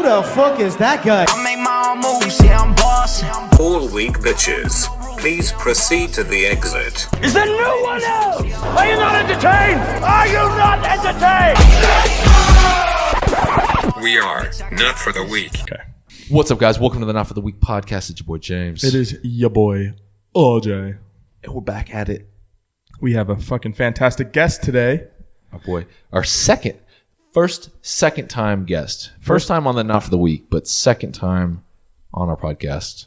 Who the fuck is that guy? I make my own moves, yeah, I'm bossing. All weak bitches, please proceed to the exit. Is there no one else? Are you not entertained? Are you not entertained? We are Not for the Weak. Okay. What's up, guys? Welcome to the Not for the Week podcast. It's your boy James. It is your boy OJ. And we're back at it. We have a fucking fantastic guest today. Oh boy, our second time guest. First time on the Not for the Week, but second time on our podcast.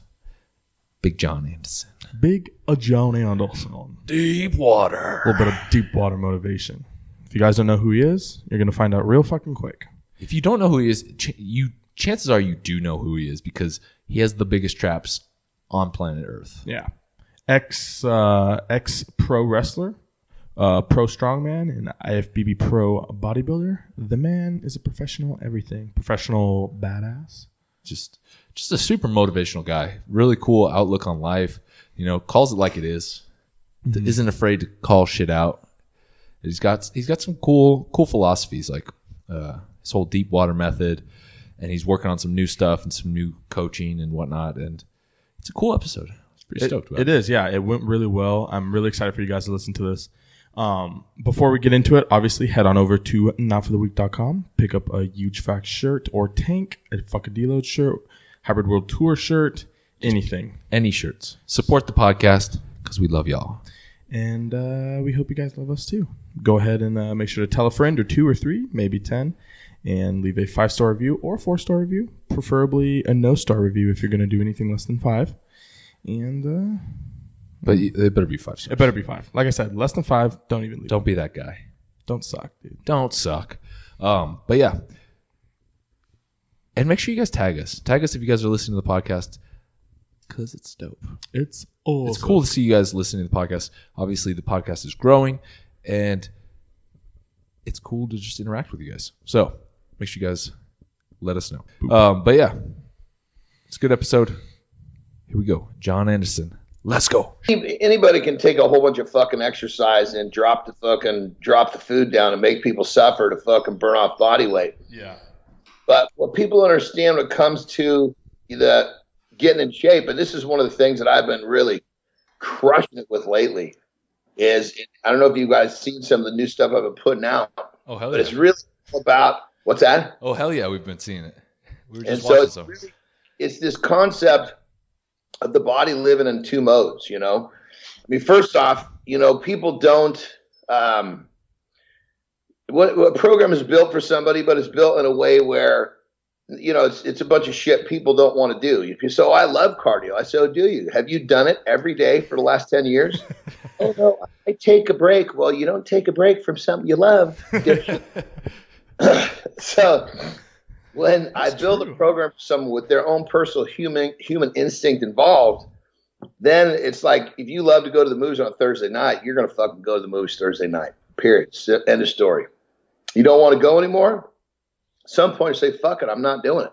Big Jon Andersen. Big Jon Andersen. Deep water. A little bit of deep water motivation. If you guys don't know who he is, you're gonna find out real fucking quick. If you don't know who he is, chances are you do know who he is because he has the biggest traps on planet Earth. Yeah. Ex pro wrestler, Pro-Strongman, and IFBB Pro-Bodybuilder. The man is a professional everything. Professional badass. Just a super motivational guy. Really cool outlook on life. You know, calls it like it is. Mm-hmm. Isn't afraid to call shit out. He's got some cool philosophies like his whole deep water method, and he's working on some new stuff and some new coaching and whatnot. And it's a cool episode. Pretty stoked about it. It is, yeah. It went really well. I'm really excited for you guys to listen to this. Before we get into it, obviously head on over to notfortheweek.com. Pick up a Huge Facts shirt or tank, a fucking deload shirt, Hybrid World Tour shirt, anything. Any shirts. Support the podcast because we love y'all. And we hope you guys love us too. Go ahead and make sure to tell a friend or 2 or 3, maybe 10, and leave a 5-star review or 4-star review, preferably a no-star review if you're going to do anything less than 5. And but it better be 5 stars. It better be 5. Like I said, less than 5, don't even leave. Don't be that guy. Don't suck, dude. Don't suck. But yeah. And make sure you guys tag us. Tag us if you guys are listening to the podcast because it's dope. It's awesome. It's cool to see you guys listening to the podcast. Obviously, the podcast is growing, and it's cool to just interact with you guys. So make sure you guys let us know. But yeah, it's a good episode. Here we go. Jon Andersen. Let's go. Anybody can take a whole bunch of fucking exercise and drop the food down and make people suffer to fucking burn off body weight. Yeah. But what people understand when it comes to the getting in shape, and this is one of the things that I've been really crushing it with lately, is I don't know if you guys seen some of the new stuff I've been putting out. Oh, hell but yeah. it's really about, what's that? Oh, hell yeah, we've been seeing it. We were just watching watching some. Really, it's this concept of the body living in 2 modes, you know? I mean, first off, you know, people don't what program is built for somebody, but it's built in a way where, you know, it's a bunch of shit people don't want to do. So I love cardio. I say, oh, do you? Have you done it every day for the last 10 years? Oh, no, I take a break. Well, you don't take a break from something you love. So when I build a program for someone with their own personal human instinct involved, then it's like, if you love to go to the movies on a Thursday night, you're going to fucking go to the movies Thursday night, period. End of story. You don't want to go anymore? At some point, you say, fuck it, I'm not doing it.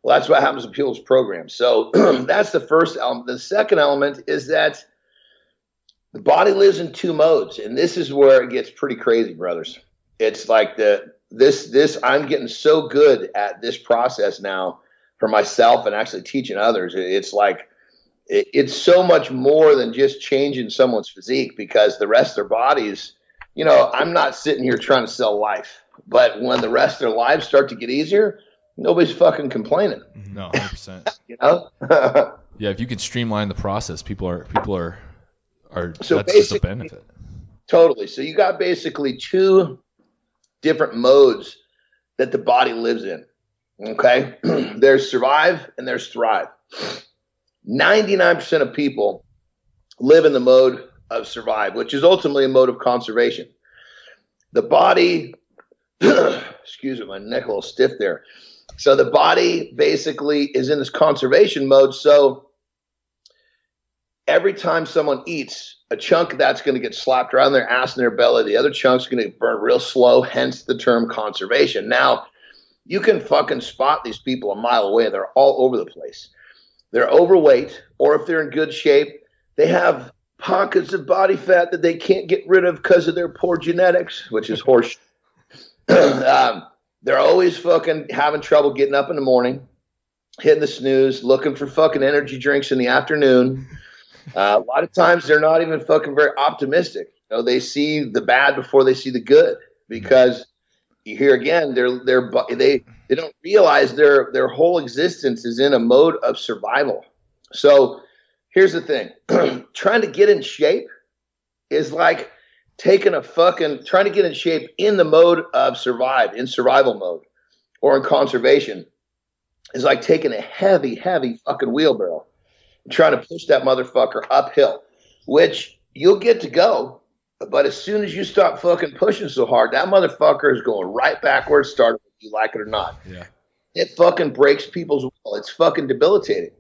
Well, that's what happens with people's programs. So that's the first element. The second element is that the body lives in 2 modes, and this is where it gets pretty crazy, brothers. It's like this. I'm getting so good at this process now for myself and actually teaching others. It's like it's so much more than just changing someone's physique, because the rest of their bodies, you know, I'm not sitting here trying to sell life, but when the rest of their lives start to get easier, nobody's fucking complaining. No, 100%. You know? Yeah, if you can streamline the process, people are So that's just a benefit. Totally. So you got basically 2 different modes that the body lives in. Okay? There's survive and there's thrive. 99% of people live in the mode of survive, which is ultimately a mode of conservation. The body, excuse me, my neck a little stiff there. So the body basically is in this conservation mode. So every time someone eats, a chunk of that's going to get slapped around their ass and their belly. The other chunk's going to burn real slow, hence the term conservation. Now, you can fucking spot these people a mile away. They're all over the place. They're overweight, or if they're in good shape, they have pockets of body fat that they can't get rid of because of their poor genetics, which is horseshit. They're always fucking having trouble getting up in the morning, hitting the snooze, looking for fucking energy drinks in the afternoon. A lot of times they're not even fucking very optimistic. You know, they see the bad before they see the good, because you hear again, they don't realize their whole existence is in a mode of survival. So here's the thing. Trying to get in shape is like trying to get in shape in the mode of survival mode, or in conservation, is like taking a heavy fucking wheelbarrow and trying to push that motherfucker uphill, which you'll get to go. But as soon as you stop fucking pushing so hard, that motherfucker is going right backwards, starting whether you like it or not. Yeah. It fucking breaks people's will. It's fucking debilitating.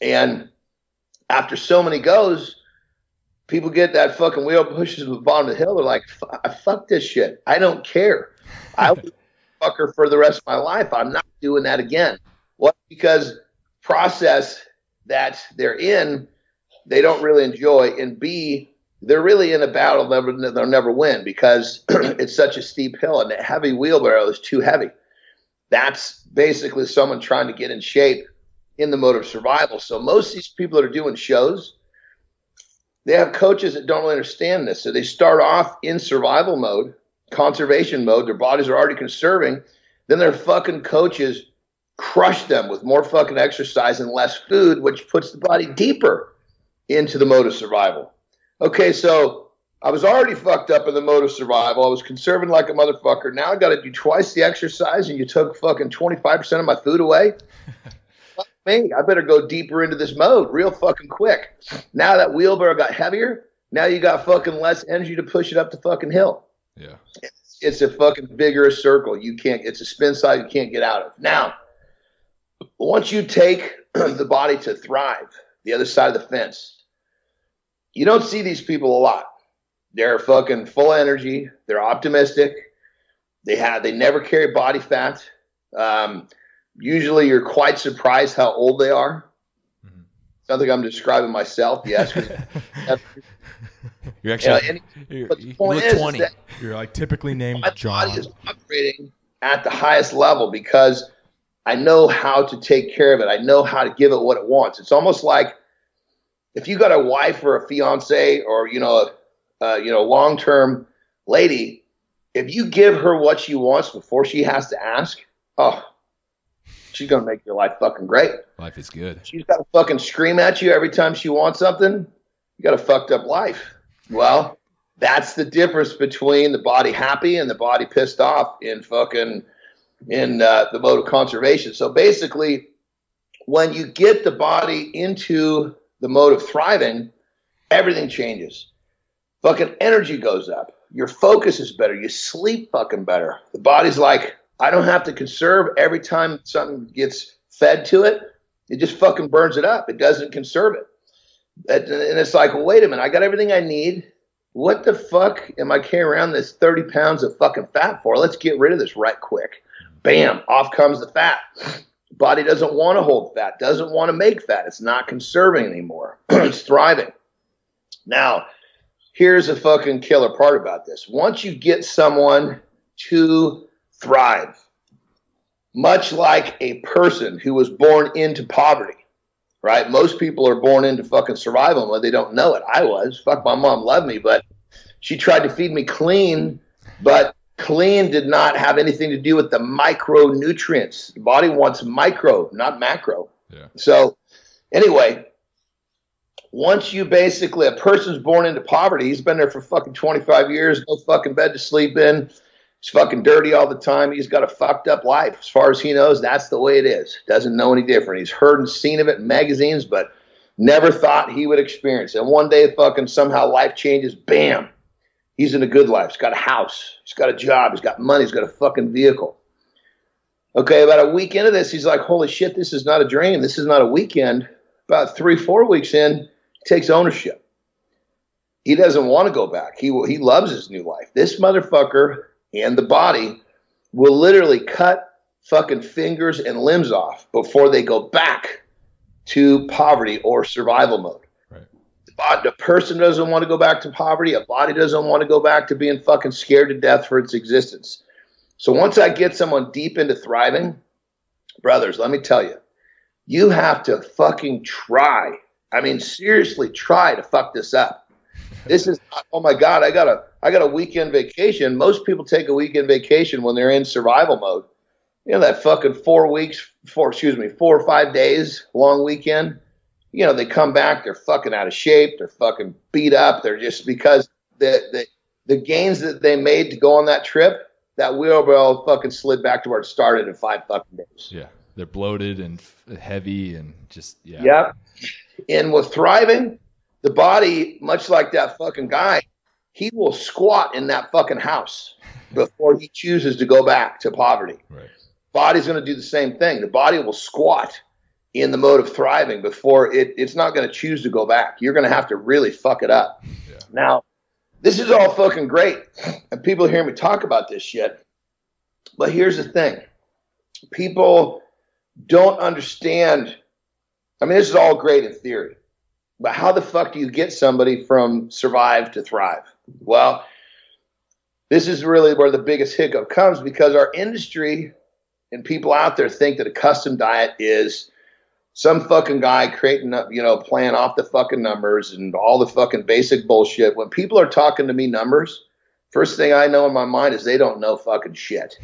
And after so many goes, people get that fucking wheel pushes to the bottom of the hill. They're like, fuck this shit. I don't care. I will fucker for the rest of my life. I'm not doing that again. What? Because process that they're in, they don't really enjoy. And B, they're really in a battle they'll never win, because it's such a steep hill and the heavy wheelbarrow is too heavy. That's basically someone trying to get in shape in the mode of survival. So most of these people that are doing shows, they have coaches that don't really understand this. So they start off in survival mode, conservation mode. Their bodies are already conserving. Then their fucking coaches crush them with more fucking exercise and less food, which puts the body deeper into the mode of survival. Okay, so I was already fucked up in the mode of survival. I was conserving like a motherfucker. Now I got to do twice the exercise, and you took fucking 25% of my food away. Fuck me, I better go deeper into this mode real fucking quick. Now that wheelbarrow got heavier. Now you got fucking less energy to push it up the fucking hill. Yeah, it's a fucking vigorous circle. It's a spin cycle you can't get out of. Now, once you take the body to thrive, the other side of the fence, you don't see these people a lot. They're fucking full of energy. They're optimistic. They never carry body fat. Usually you're quite surprised how old they are. Mm-hmm. Something I'm describing myself. Yes. You're actually, but the point is 20. that You're like typically named my John. body is operating at the highest level because I know how to take care of it. I know how to give it what it wants. It's almost like if you got a wife or a fiance or, long-term lady, if you give her what she wants before she has to ask, she's going to make your life fucking great. Life is good. She's got to fucking scream at you every time she wants something. You got a fucked up life. Well, that's the difference between the body happy and the body pissed off in the mode of conservation. So basically, when you get the body into the mode of thriving, everything changes. Fucking energy goes up. Your focus is better. You sleep fucking better. The body's like, I don't have to conserve every time something gets fed to it. It just fucking burns it up. It doesn't conserve it. And it's like, well, wait a minute. I got everything I need. What the fuck am I carrying around this 30 pounds of fucking fat for? Let's get rid of this right quick. Bam, off comes the fat. Body doesn't want to hold fat, doesn't want to make fat. It's not conserving anymore. It's thriving. Now, here's a fucking killer part about this. Once you get someone to thrive, much like a person who was born into poverty, right? Most people are born into fucking survival mode. They don't know it. I was. Fuck, my mom loved me, but she tried to feed me clean, but clean did not have anything to do with the micronutrients. The body wants micro, not macro. Yeah. So anyway, once you basically, a person's born into poverty, he's been there for fucking 25 years, no fucking bed to sleep in. He's fucking dirty all the time. He's got a fucked up life. As far as he knows, that's the way it is. Doesn't know any different. He's heard and seen of it in magazines, but never thought he would experience it. And one day fucking somehow life changes. Bam. He's in a good life. He's got a house. He's got a job. He's got money. He's got a fucking vehicle. Okay, about a week into this, he's like, holy shit, this is not a dream. This is not a weekend. About 3-4 weeks in, he takes ownership. He doesn't want to go back. He loves his new life. This motherfucker and the body will literally cut fucking fingers and limbs off before they go back to poverty or survival mode. The person doesn't want to go back to poverty. A body doesn't want to go back to being fucking scared to death for its existence. So once I get someone deep into thriving, brothers, let me tell you, you have to fucking try. I mean, seriously, try to fuck this up. This is, oh my God, I got a weekend vacation. Most people take a weekend vacation when they're in survival mode. You know, that fucking 4 or 5 days long weekend. You know, they come back, they're fucking out of shape, they're fucking beat up. They're just because the gains that they made to go on that trip, that wheelbarrow fucking slid back to where it started in 5 fucking days. Yeah. They're bloated and heavy and just, yeah. Yep. And with thriving, the body, much like that fucking guy, he will squat in that fucking house before he chooses to go back to poverty. Right. Body's going to do the same thing. The body will squat in the mode of thriving before it's not going to choose to go back. You're going to have to really fuck it up. Yeah. Now, this is all fucking great, and people hear me talk about this shit, but here's the thing. People don't understand. I mean, this is all great in theory, but how the fuck do you get somebody from survive to thrive? Well, this is really where the biggest hiccup comes, because our industry and people out there think that a custom diet is some fucking guy creating up, playing off the fucking numbers and all the fucking basic bullshit. When people are talking to me numbers, first thing I know in my mind is they don't know fucking shit,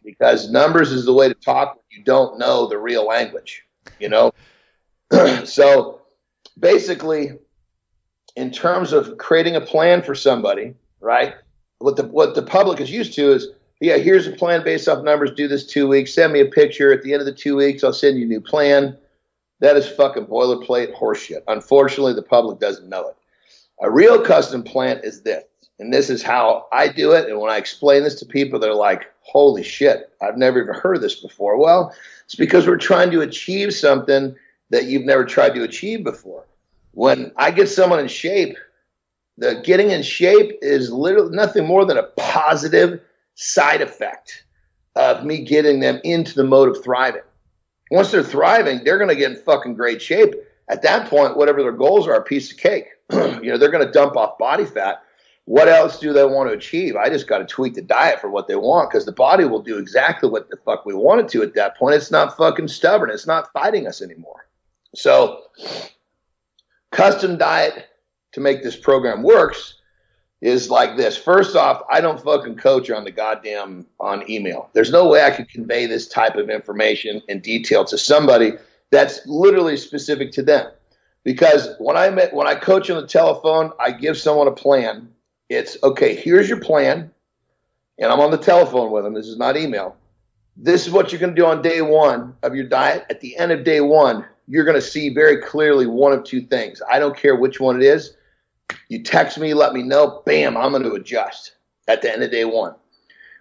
because numbers is the way to talk when you don't know the real language, So basically, in terms of creating a plan for somebody, right? What the public is used to is, yeah, here's a plan based off numbers, do this 2 weeks, send me a picture. At the end of the 2 weeks, I'll send you a new plan. That is fucking boilerplate horseshit. Unfortunately, the public doesn't know it. A real custom plan is this, and this is how I do it. And when I explain this to people, they're like, holy shit, I've never even heard of this before. Well, it's because we're trying to achieve something that you've never tried to achieve before. When I get someone in shape, the getting in shape is literally nothing more than a positive side effect of me getting them into the mode of thriving. Once they're thriving, they're going to get in fucking great shape. At that point, whatever their goals are, a piece of cake. They're going to dump off body fat. What else do they want to achieve? I just got to tweak the diet for what they want, because the body will do exactly what the fuck we want it to at that point. It's not fucking stubborn. It's not fighting us anymore. So custom diet to make this program works is like this. First off, I don't fucking coach on email. There's no way I could convey this type of information in detail to somebody that's literally specific to them. Because when I coach on the telephone, I give someone a plan. It's, okay, here's your plan, and I'm on the telephone with them. This is not email. This is what you're going to do on day one of your diet. At the end of day one, you're going to see very clearly one of two things. I don't care which one it is. You text me, let me know, bam, I'm going to adjust at the end of day one.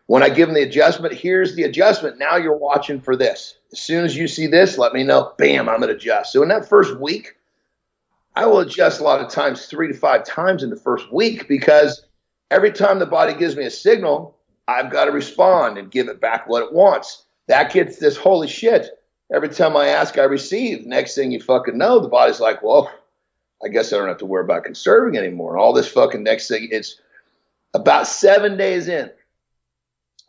When I give them the adjustment, here's the adjustment. Now you're watching for this. As soon as you see this, let me know, bam, I'm going to adjust. So in that first week, I will adjust a lot of times 3 to 5 times in the first week, because every time the body gives me a signal, I've got to respond and give it back what it wants. That gets this holy shit. Every time I ask, I receive. Next thing you fucking know, the body's like, well, I guess I don't have to worry about conserving anymore. And all this fucking next thing, it's about 7 days in,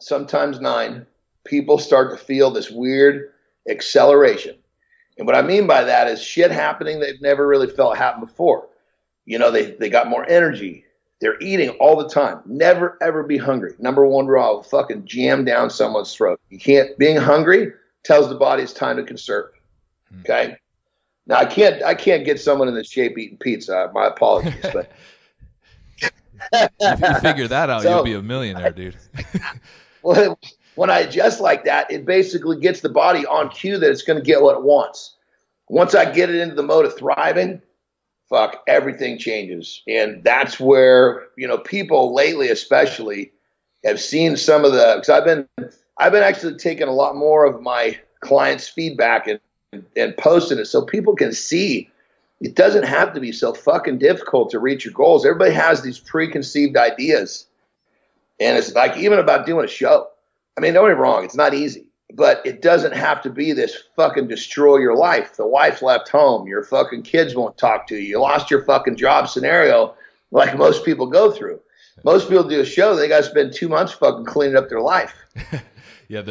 sometimes 9, people start to feel this weird acceleration. And what I mean by that is shit happening they've never really felt happen before. They got more energy. They're eating all the time. Never, ever be hungry. Number one rule, fucking jam down someone's throat. Being hungry tells the body it's time to conserve. Okay? Now, I can't get someone in this shape eating pizza. My apologies, but if you figure that out, you'll be a millionaire, dude. Well, when I adjust like that, it basically gets the body on cue that it's going to get what it wants. Once I get it into the mode of thriving, fuck, everything changes. And that's where, people lately especially have seen some of the, because I've been actually taking a lot more of my clients' feedback and posting it so people can see it doesn't have to be so fucking difficult to reach your goals. Everybody has these preconceived ideas. And it's like, even about doing a show. I mean, don't get me wrong, it's not easy, but it doesn't have to be this fucking destroy your life. The wife left home, your fucking kids won't talk to you, you lost your fucking job scenario like most people go through. Most people do a show, they got to spend 2 months fucking cleaning up their life. Yeah,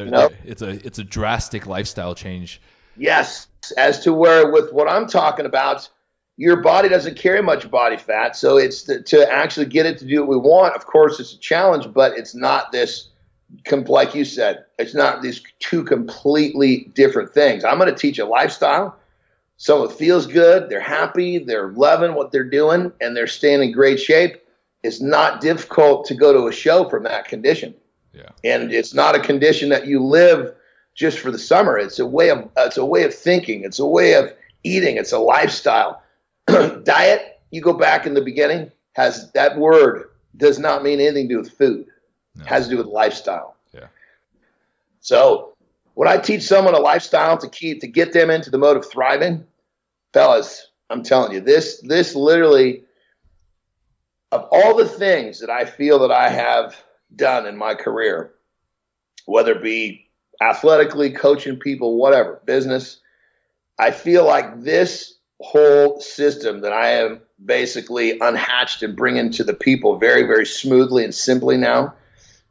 it's a drastic lifestyle change. Yes, as to where with what I'm talking about, your body doesn't carry much body fat, so it's to actually get it to do what we want. Of course, it's a challenge, but it's not this, like you said, it's not these two completely different things. I'm going to teach a lifestyle. Someone feels good, they're happy, they're loving what they're doing, and they're staying in great shape. It's not difficult to go to a show from that condition. Yeah. And it's not a condition that you live just for the summer. It's a way of thinking. It's a way of eating. It's a lifestyle. Diet, you go back in the beginning, has that word does not mean anything to do with food. No. It has to do with lifestyle. Yeah. So when I teach someone a lifestyle to get them into the mode of thriving, fellas, I'm telling you, this literally, of all the things that I feel that I have done in my career, whether it be athletically, coaching people, whatever, business, I feel like this whole system that I am basically unhatched and bringing to the people very, very smoothly and simply now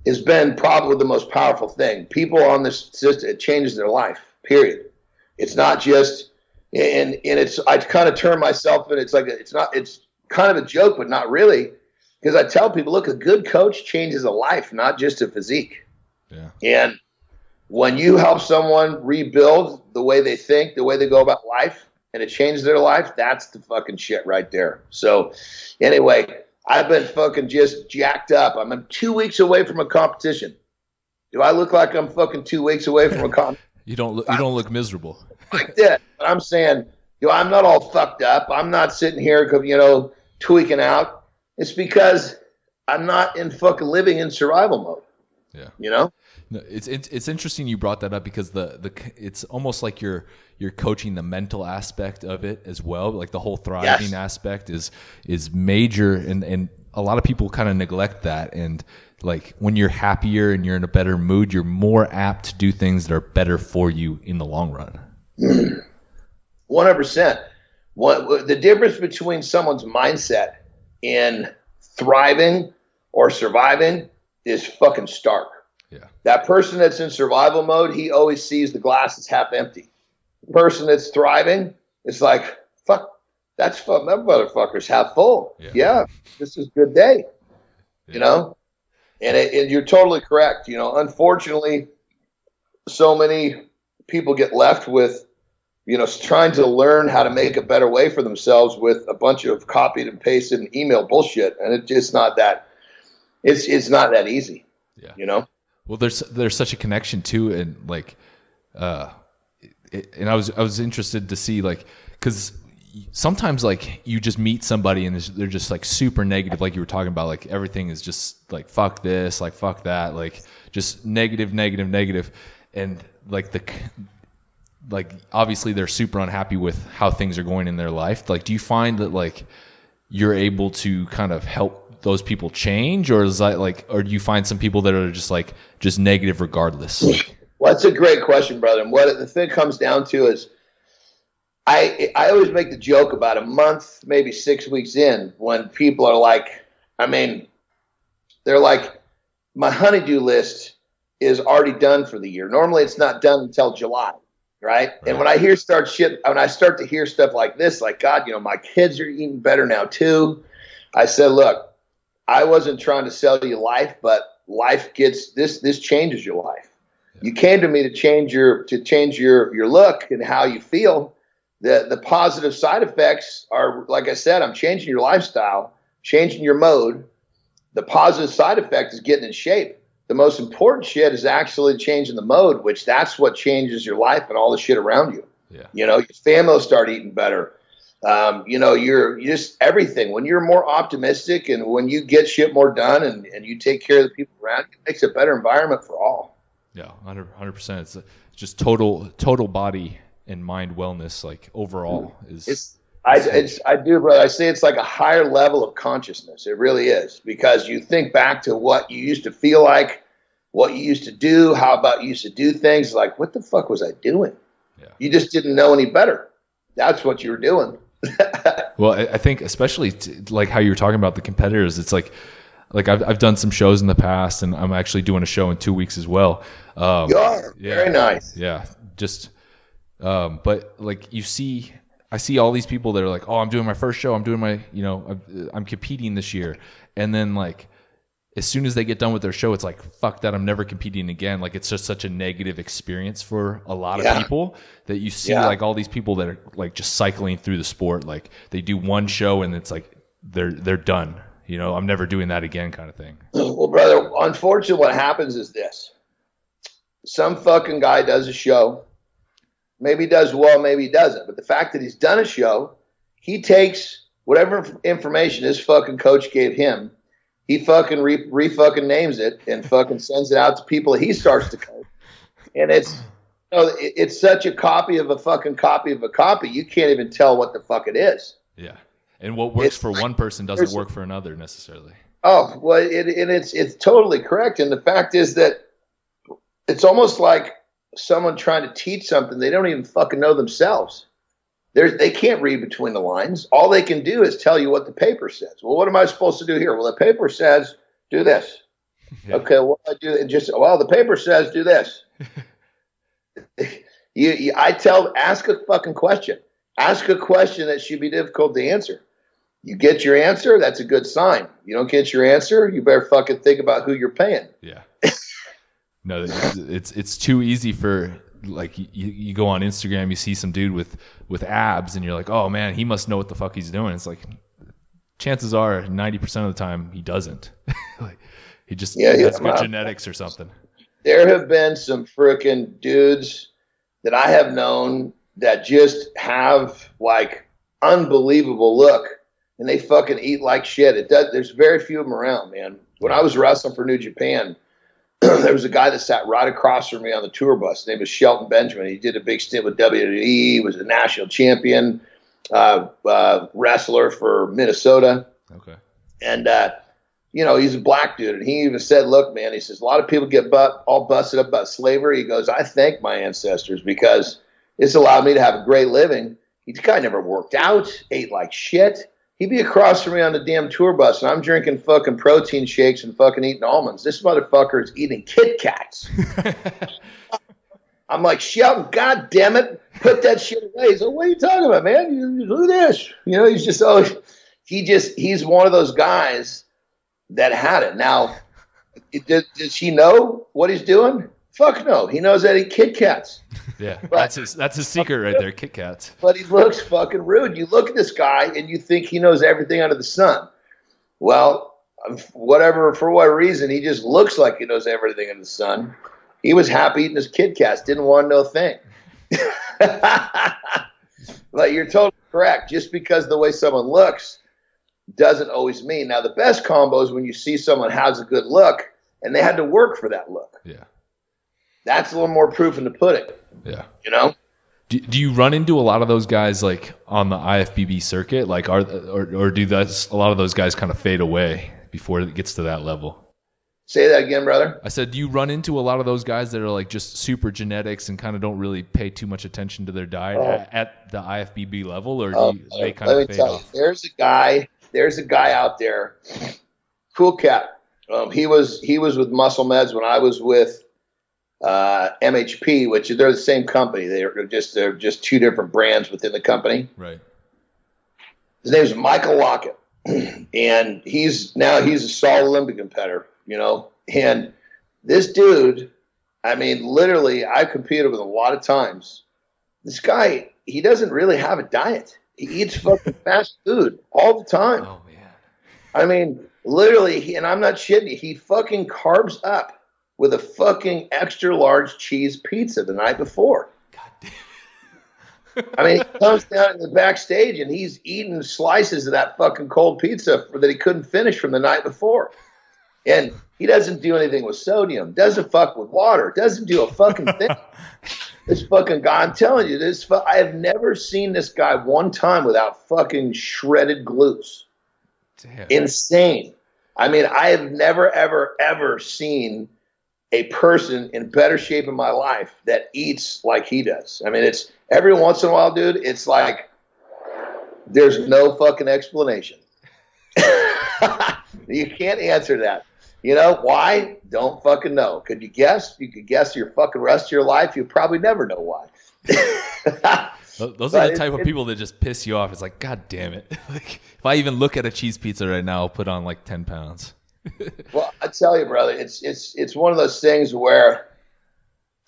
has been probably the most powerful thing. People on this system, it changes their life, period. It's not just, and it's, I kind of turn myself in, it's kind of a joke, but not really, because I tell people, look, a good coach changes a life, not just a physique. Yeah. And when you help someone rebuild the way they think, the way they go about life, and it changes their life, that's the fucking shit right there. So anyway, I've been fucking just jacked up. I'm 2 weeks away from a competition. Do I look like I'm fucking 2 weeks away from a competition? You don't look miserable. Like that. But I'm saying, I'm not all fucked up. I'm not sitting here, tweaking out. It's because I'm not in fucking living in survival mode. Yeah. No, it's interesting you brought that up because it's almost like you're coaching the mental aspect of it as well. Like the whole thriving aspect is major, and a lot of people kind of neglect that. And like when you're happier and you're in a better mood, you're more apt to do things that are better for you in the long run. 100%. The difference between someone's mindset in thriving or surviving is fucking stark. Yeah. That person that's in survival mode, he always sees the glass as half empty. The person that's thriving, it's like, fuck, that motherfucker's half full. Yeah, this is a good day. Yeah. And you're totally correct. Unfortunately, so many people get left with, trying to learn how to make a better way for themselves with a bunch of copied and pasted and email bullshit. And it's just not that, it's not that easy. Yeah. Well, there's such a connection too, and like, and I was interested to see like, because sometimes like you just meet somebody and they're just like super negative, like you were talking about, like everything is just like fuck this, like fuck that, like just negative, and like obviously they're super unhappy with how things are going in their life. Like, do you find that like you're able to kind of help those people change, or is that like, or do you find some people that are just negative regardless? Well, that's a great question, brother. And what the thing comes down to is I always make the joke about a month, maybe 6 weeks in, when people are like, they're like, my honeydew list is already done for the year. Normally it's not done until July. Right. And when I start to hear stuff like this, like, God, my kids are eating better now too. I said, look, I wasn't trying to sell you life, but life gets this changes your life. Yeah. You came to me to change your look and how you feel. The positive side effects are, like I said, I'm changing your lifestyle, changing your mode. The positive side effect is getting in shape. The most important shit is actually changing the mode, which that's what changes your life and all the shit around you. Yeah. Your family will start eating better. You're just everything. When you're more optimistic and when you get shit more done and you take care of the people around you, it makes a better environment for all. Yeah, 100%. It's just total body and mind wellness, like overall I do, brother. I say it's like a higher level of consciousness. It really is, because you think back to what you used to feel like, what you used to do, how about you used to do things like, what the fuck was I doing? Yeah. You just didn't know any better. That's what you were doing. Well, I think especially like how you were talking about the competitors, it's like, like I've done some shows in the past, and I'm actually doing a show in 2 weeks as well. Very nice. Yeah. Just, but like I see all these people that are like, oh, I'm doing my first show. I'm doing my, I'm competing this year. And then like, as soon as they get done with their show, it's like, fuck that, I'm never competing again. Like, it's just such a negative experience for a lot of people that you see like all these people that are like just cycling through the sport. Like they do one show and it's like, they're done. I'm never doing that again kind of thing. Well, brother, unfortunately what happens is this. Some fucking guy does a show. Maybe he does well, maybe he doesn't. But the fact that he's done a show, he takes whatever information his fucking coach gave him, he fucking re-fucking names it and fucking sends it out to people that he starts to coach. And it's such a copy of a fucking copy of a copy, you can't even tell what the fuck it is. Yeah. And what works for one person doesn't work for another necessarily. Oh, well, it's totally correct. And the fact is that it's almost like someone trying to teach something they don't even fucking know themselves. They can't read between the lines. All they can do is tell you what the paper says. Well, what am I supposed to do here? Well, the paper says do this. Yeah. Okay, well, I do it just. Well, the paper says do this. Ask a fucking question. Ask a question that should be difficult to answer. You get your answer, that's a good sign. You don't get your answer, you better fucking think about who you're paying. Yeah. No, it's too easy for, like, you go on Instagram, you see some dude with abs, and you're like, oh man, he must know what the fuck he's doing. It's like, chances are 90% of the time he doesn't. Like, he just has good genetics or something. There have been some freaking dudes that I have known that just have like unbelievable look, and they fucking eat like shit. There's very few of them around, man. When I was wrestling for New Japan, there was a guy that sat right across from me on the tour bus. His name was Shelton Benjamin. He did a big stint with WWE. He was a national champion wrestler for Minnesota. Okay. And, he's a black dude. And he even said, look, man, he says, a lot of people get all busted up about slavery. He goes, I thank my ancestors because it's allowed me to have a great living. The guy never worked out, ate like shit. He'd be across from me on the damn tour bus, and I'm drinking fucking protein shakes and fucking eating almonds. This motherfucker is eating Kit Kats. I'm like, Shelton, God damn it, put that shit away. He's like, what are you talking about, man? You do this. He's one of those guys that had it. Now, does he know what he's doing? Fuck no. He knows that he Kit Kats. Yeah, that's his secret right there, Kit Kats. But he looks fucking rude. You look at this guy and you think he knows everything under the sun. Well, for what reason, he just looks like he knows everything under the sun. He was happy eating his Kit Kats, didn't want no thing. But you're totally correct. Just because the way someone looks doesn't always mean. Now, the best combo is when you see someone has a good look and they had to work for that look. Yeah. That's a little more proof in the pudding. Yeah. Do you run into a lot of those guys like on the IFBB circuit? Like or do a lot of those guys kind of fade away before it gets to that level? Say that again, brother. I said, do you run into a lot of those guys that are like just super genetics and kind of don't really pay too much attention to their diet at the IFBB level, or do they kind of fade off? There's a guy out there, cool cat. He was with Muscle Meds when I was with MHP, which they're the same company. They're just two different brands within the company. Right. His name is Michael Lockett, and he's a solid Olympic competitor. And this dude, I mean, literally, I've competed with him a lot of times. This guy, he doesn't really have a diet. He eats fucking fast food all the time. Oh man. I mean, literally, and I'm not shitting, he fucking carbs up with a fucking extra large cheese pizza the night before. God damn. I mean, he comes down in the backstage and he's eating slices of that fucking cold pizza that he couldn't finish from the night before. And he doesn't do anything with sodium, doesn't fuck with water, doesn't do a fucking thing. This fucking guy, I'm telling you, I have never seen this guy one time without fucking shredded glutes. Damn. Insane. I mean, I have never, ever, ever seen a person in better shape in my life that eats like he does. I mean, it's every once in a while, dude, it's like there's no fucking explanation. You can't answer that. You know why? Don't fucking know. Could you guess? You could guess your fucking rest of your life. You probably never know why. Those are the type of people that just piss you off. It's like, God damn it. Like, if I even look at a cheese pizza right now, I'll put on like 10 pounds. Well, I tell you, brother, it's one of those things where,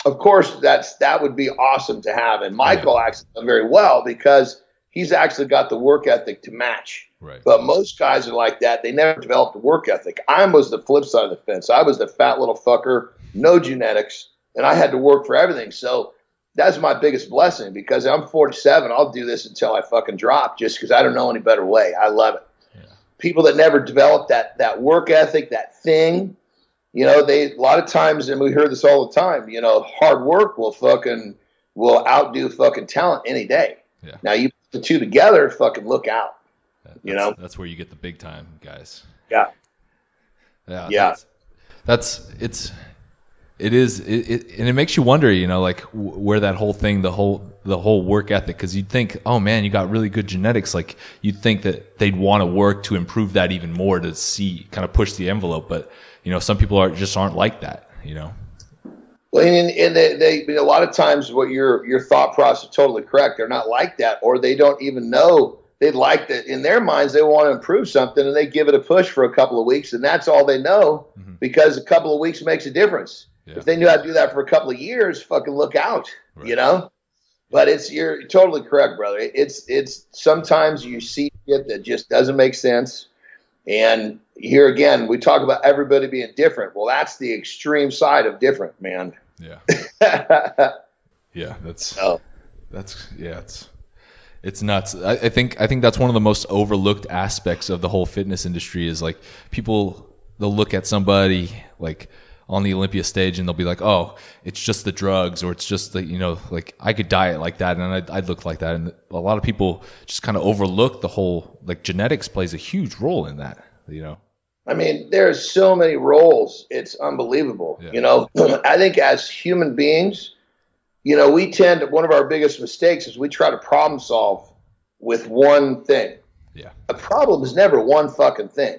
of course, that would be awesome to have. And Michael actually done very well because he's actually got the work ethic to match. Right. But most guys are like that. They never developed a work ethic. I was the flip side of the fence. I was the fat little fucker, no genetics, and I had to work for everything. So that's my biggest blessing because I'm 47. I'll do this until I fucking drop just because I don't know any better way. I love it. Yeah. People that never develop that work ethic, that thing, you know, a lot of times, and we hear this all the time, you know, hard work will outdo fucking talent any day. Yeah. Now you put the two together, fucking look out. That's where you get the big time guys. Yeah. Yeah. It is, and it makes you wonder, you know, like where that whole thing, the whole work ethic, because you'd think, oh man, you got really good genetics. Like you'd think that they'd want to work to improve that even more to see, kind of push the envelope. But, you know, some people aren't like that, you know? Well, and they a lot of times what your thought process is totally correct. They're not like that, or they don't even know. They'd like that in their minds. They want to improve something and they give it a push for a couple of weeks. And that's all they know because a couple of weeks makes a difference. Yeah. If they knew how to do that for a couple of years, fucking look out, you know? But you're totally correct, brother. It's sometimes you see it that just doesn't make sense. And here again, we talk about everybody being different. Well, that's the extreme side of different, man. Yeah. Yeah. It's nuts. I think that's one of the most overlooked aspects of the whole fitness industry is like they'll look at somebody like on the Olympia stage and they'll be like, oh, it's just the drugs, or it's just the, you know, like I could diet like that and I'd look like that. And a lot of people just kind of overlook the whole, like genetics plays a huge role in that, you know? I mean, there's so many roles. It's unbelievable. Yeah. You know, I think as human beings, you know, one of our biggest mistakes is we try to problem solve with one thing. Yeah. A problem is never one fucking thing.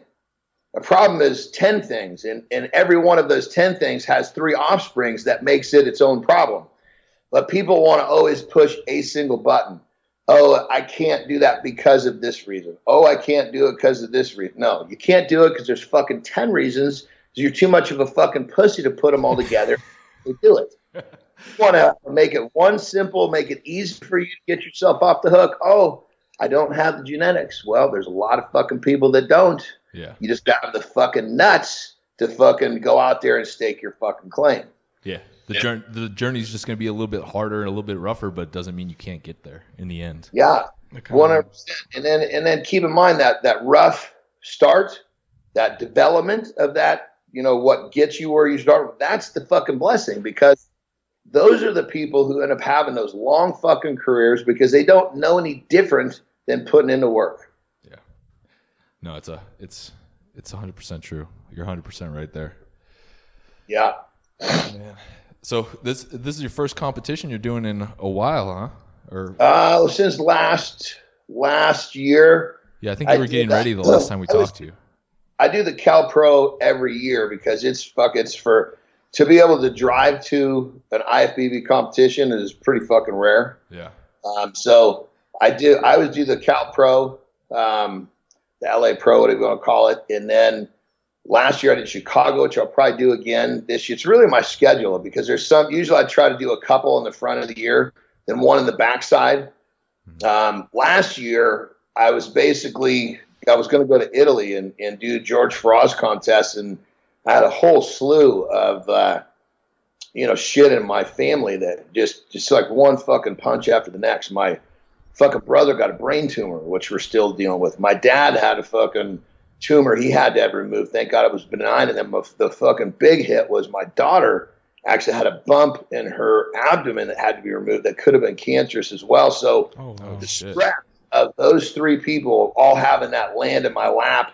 A problem is 10 things, and every one of those 10 things has 3 offsprings that makes it its own problem. But people want to always push a single button. Oh, I can't do that because of this reason. Oh, I can't do it because of this reason. No, you can't do it because there's fucking 10 reasons. You're too much of a fucking pussy to put them all together to do it. You want to make it one simple, make it easy for you to get yourself off the hook. Oh, I don't have the genetics. Well, there's a lot of fucking people that don't. Yeah. You just got the fucking nuts to fucking go out there and stake your fucking claim. Yeah. The journey's just going to be a little bit harder and a little bit rougher, but it doesn't mean you can't get there in the end. Yeah. 100%. And then keep in mind that rough start, that development of that, you know, what gets you where you start, that's the fucking blessing, because those are the people who end up having those long fucking careers because they don't know any different than putting in the work. Yeah. No, it's 100% true. You're 100% right there. Yeah. Man. So this is your first competition you're doing in a while, huh? Or since last year. Yeah, I think you were getting ready the last time we talked to you. I do the Cal Pro every year because to be able to drive to an IFBB competition is pretty fucking rare. Yeah. So I always do the Cal Pro, the LA Pro, whatever you want to call it. And then last year I did Chicago, which I'll probably do again this year. It's really my schedule because usually I try to do a couple in the front of the year, then one in the backside. Last year I was going to go to Italy and do George Ferraz contest, and I had a whole slew of, shit in my family that just like one fucking punch after the next. My fucking brother got a brain tumor, which we're still dealing with. My dad had a fucking tumor he had to have removed. Thank God it was benign. And then the fucking big hit was my daughter actually had a bump in her abdomen that had to be removed that could have been cancerous as well. So the stress of those 3 people all having that land in my lap,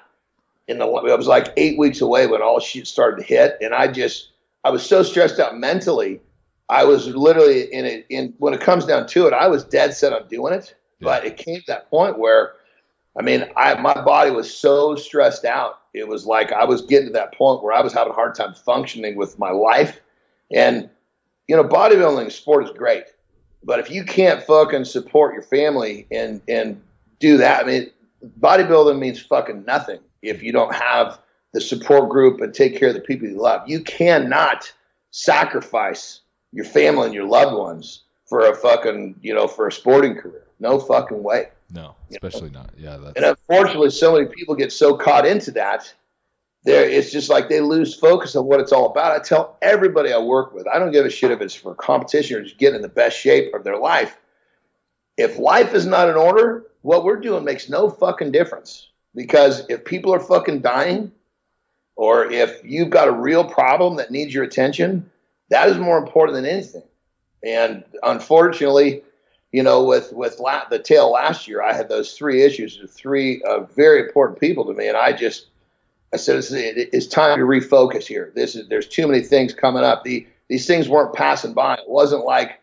I was like 8 weeks away when all shit started to hit. And I was so stressed out mentally. I was literally when it comes down to it, I was dead set on doing it. Yeah. But it came to that point where I mean, my body was so stressed out. It was like I was getting to that point where I was having a hard time functioning with my life. And, you know, bodybuilding sport is great. But if you can't fucking support your family and do that, I mean, bodybuilding means fucking nothing if you don't have the support group and take care of the people you love. You cannot sacrifice your family and your loved ones for a fucking, you know, for a sporting career. No fucking way. No, especially not. Yeah. And unfortunately, so many people get so caught into that. It's just like they lose focus on what it's all about. I tell everybody I work with, I don't give a shit if it's for competition or just getting in the best shape of their life. If life is not in order, what we're doing makes no fucking difference. Because if people are fucking dying, or if you've got a real problem that needs your attention, that is more important than anything. And unfortunately, you know, with the tail last year, I had those 3 issues with 3 very important people to me, and I said, it's time to refocus here. There's too many things coming up. These things weren't passing by. It wasn't like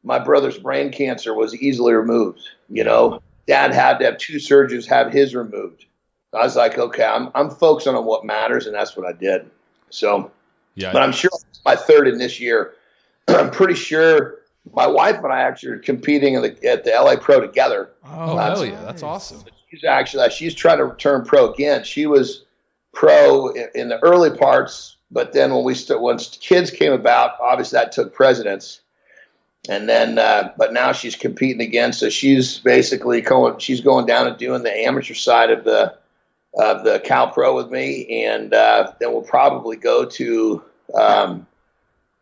my brother's brain cancer was easily removed. You know, Dad had to have 2 surgeons have his removed. I was like, okay, I'm focusing on what matters, and that's what I did. So, yeah. But I'm sure it's my 3rd in this year. I'm pretty sure my wife and I actually are competing at the LA Pro together. Oh, hell yeah, that's awesome. She's trying to return pro again. She was pro in the early parts, but then once kids came about, obviously that took precedence. And then, but now she's competing again. So she's basically going down and doing the amateur side of the Cal Pro with me, and then we'll probably go to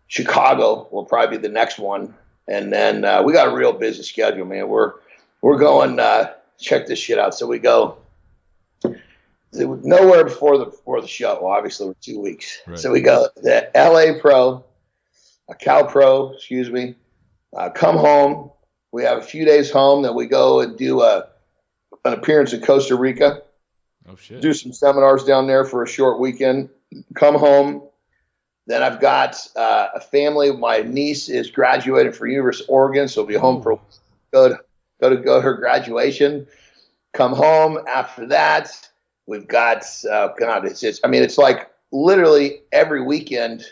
Chicago. Will probably be the next one, and then we got a real busy schedule, man. We're going check this shit out. So we go nowhere before the show. Well, obviously we're 2 weeks, right. So we go the LA Pro, a Cal Pro, excuse me. Come home. We have a few days home. Then we go and do an appearance in Costa Rica. Oh shit! Do some seminars down there for a short weekend. Come home. Then I've got a family. My niece is graduating from University of Oregon, so I'll be home for go to her graduation. Come home after that. We've got it's like literally every weekend.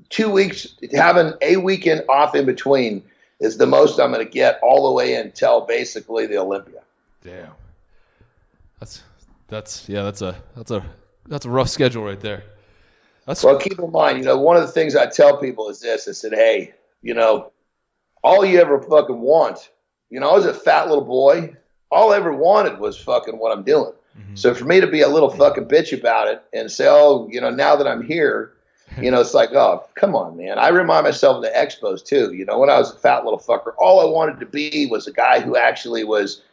2 weeks, having a weekend off in between is the most I'm going to get all the way until basically the Olympia. Damn, that's a rough schedule right there. Well, keep in mind, you know, one of the things I tell people is this. I said, hey, you know, all you ever fucking want, you know, I was a fat little boy. All I ever wanted was fucking what I'm doing. Mm-hmm. So for me to be a little fucking bitch about it and say, oh, you know, now that I'm here, you know, it's like, oh, come on, man. I remind myself of the expos too. You know, when I was a fat little fucker, all I wanted to be was a guy who actually was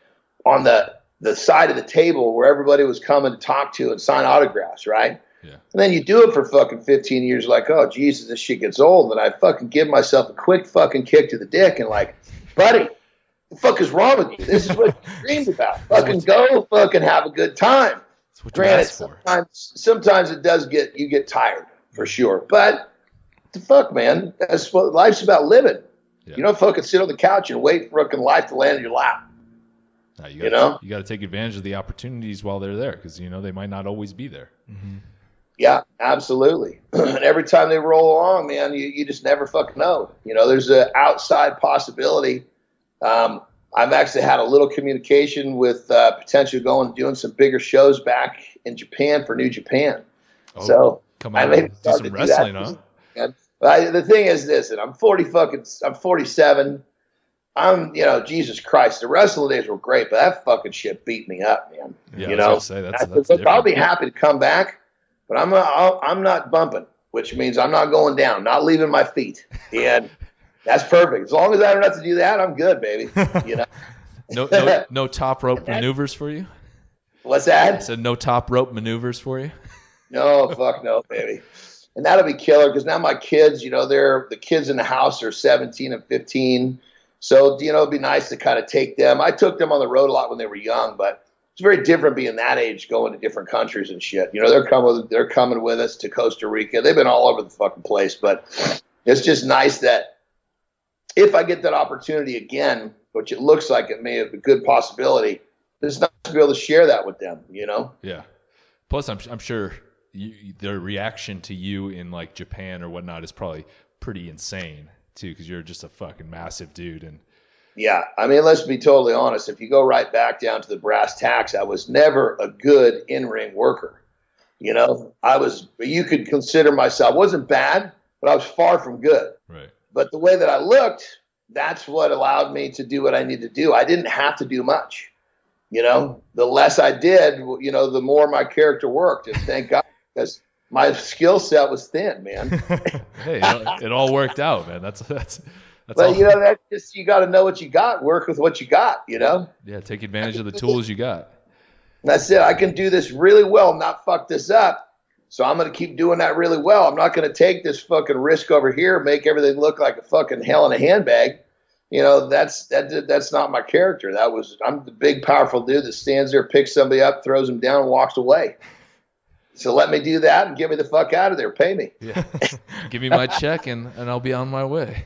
on the side of the table where everybody was coming to talk to and sign autographs, right? Yeah. And then you do it for fucking 15 years, like, oh, Jesus, this shit gets old. And I fucking give myself a quick fucking kick to the dick and like, buddy, the fuck is wrong with you? This is what you dreamed about. Fucking go fucking have a good time. That's what you asked for. Sometimes it does you get tired. For sure. But the fuck, man, that's what life's about, living. Yeah. You don't fucking sit on the couch and wait for fucking life to land in your lap. You got to take advantage of the opportunities while they're there, because, you know, they might not always be there. Mm-hmm. Yeah, absolutely. And every time they roll along, man, you just never fucking know. You know, there's an outside possibility. I've actually had a little communication with potentially going and doing some bigger shows back in Japan for New Japan. Oh. So come on, do some wrestling, huh? But the thing is this, and I'm 47. You know, Jesus Christ, the wrestling days were great, but that fucking shit beat me up, man. Yeah, you know, that's I'll be happy to come back, but I'm not bumping, which means I'm not going down, not leaving my feet, and that's perfect. As long as I don't have to do that, I'm good, baby. You know, no top rope maneuvers for you. What's that? I said no top rope maneuvers for you. No, fuck no, baby. And that'll be killer because now my kids, you know, the kids in the house are 17 and 15. So, you know, it'd be nice to kind of take them. I took them on the road a lot when they were young, but it's very different being that age, going to different countries and shit. You know, they're coming with us to Costa Rica. They've been all over the fucking place, but it's just nice that if I get that opportunity again, which it looks like it may have a good possibility, it's nice to be able to share that with them, you know? Yeah. Plus, I'm sure their reaction to you in like Japan or whatnot is probably pretty insane too, because you're just a fucking massive dude. And yeah, I mean, let's be totally honest. If you go right back down to the brass tacks, I was never a good in-ring worker. You know, you could consider myself, wasn't bad, but I was far from good. Right. But the way that I looked, that's what allowed me to do what I needed to do. I didn't have to do much. You know, the less I did, you know, the more my character worked. And thank God, because my skill set was thin, man. Hey, it all worked out, man. That's but all. you know, that's just, you got to know what you got, work with what you got, you know? Yeah, take advantage of the tools you got. That's it. I can do this really well, not fuck this up. So I'm going to keep doing that really well. I'm not going to take this fucking risk over here, make everything look like a fucking hell in a handbag. You know, that's not my character. I'm the big, powerful dude that stands there, picks somebody up, throws them down, and walks away. So let me do that and get me the fuck out of there. Pay me. Yeah. Give me my check and I'll be on my way.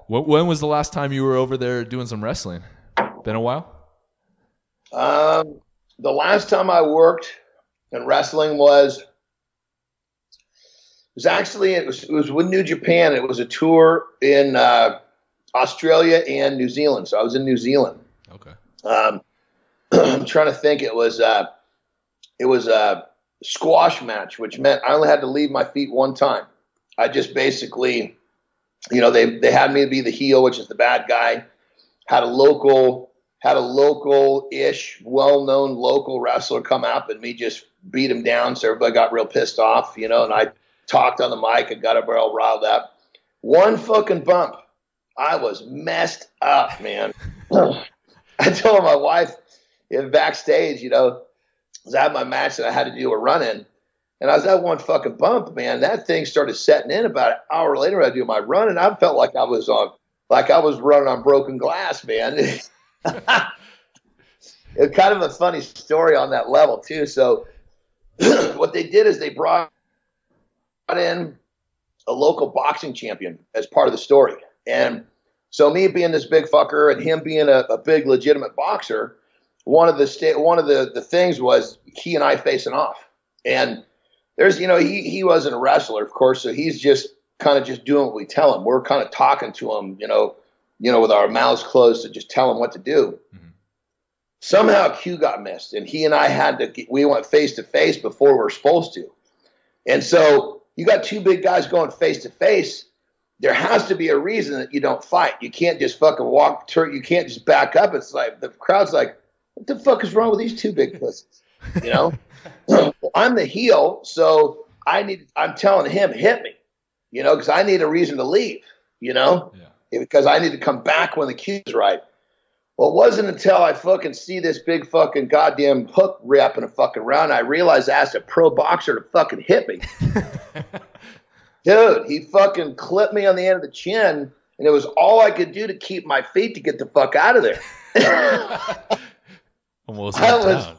When was the last time you were over there doing some wrestling? Been a while? The last time I worked in wrestling was with New Japan. It was a tour in Australia and New Zealand. So I was in New Zealand. Okay. I'm trying to think. It was a squash match, which meant I only had to leave my feet one time. I just basically, you know, they had me to be the heel, which is the bad guy. Had a local-ish, well-known local wrestler come up and me just beat him down. So everybody got real pissed off, you know, and I talked on the mic and got everybody all riled up. One fucking bump. I was messed up, man. I told my wife backstage, you know, I was at my match that I had to do a run-in. And I was at one fucking bump, man. That thing started setting in. About an hour later, I do my run, and I felt like I was running on broken glass, man. It's kind of a funny story on that level too. So what they did is they brought in a local boxing champion as part of the story. And so me being this big fucker and him being a big legitimate boxer, one of the things was he and I facing off. And there's, you know, he wasn't a wrestler, of course, so he's just kind of just doing what we tell him. We're kind of talking to him, you know, with our mouths closed to just tell him what to do. Mm-hmm. Somehow Q got missed, and he and I we went face to face before we were supposed to. And so you got two big guys going face to face. There has to be a reason that you don't fight. You can't just fucking you can't just back up. It's like the crowd's like, what the fuck is wrong with these two big pussies? You know? Well, I'm the heel, so I'm telling him, hit me, you know, because I need a reason to leave, you know? Yeah. Because I need to come back when the cue's right. Well, it wasn't until I fucking see this big fucking goddamn hook wrapping a fucking round, I realized I asked a pro boxer to fucking hit me. Dude, he fucking clipped me on the end of the chin, and it was all I could do to keep my feet to get the fuck out of there. Almost went down.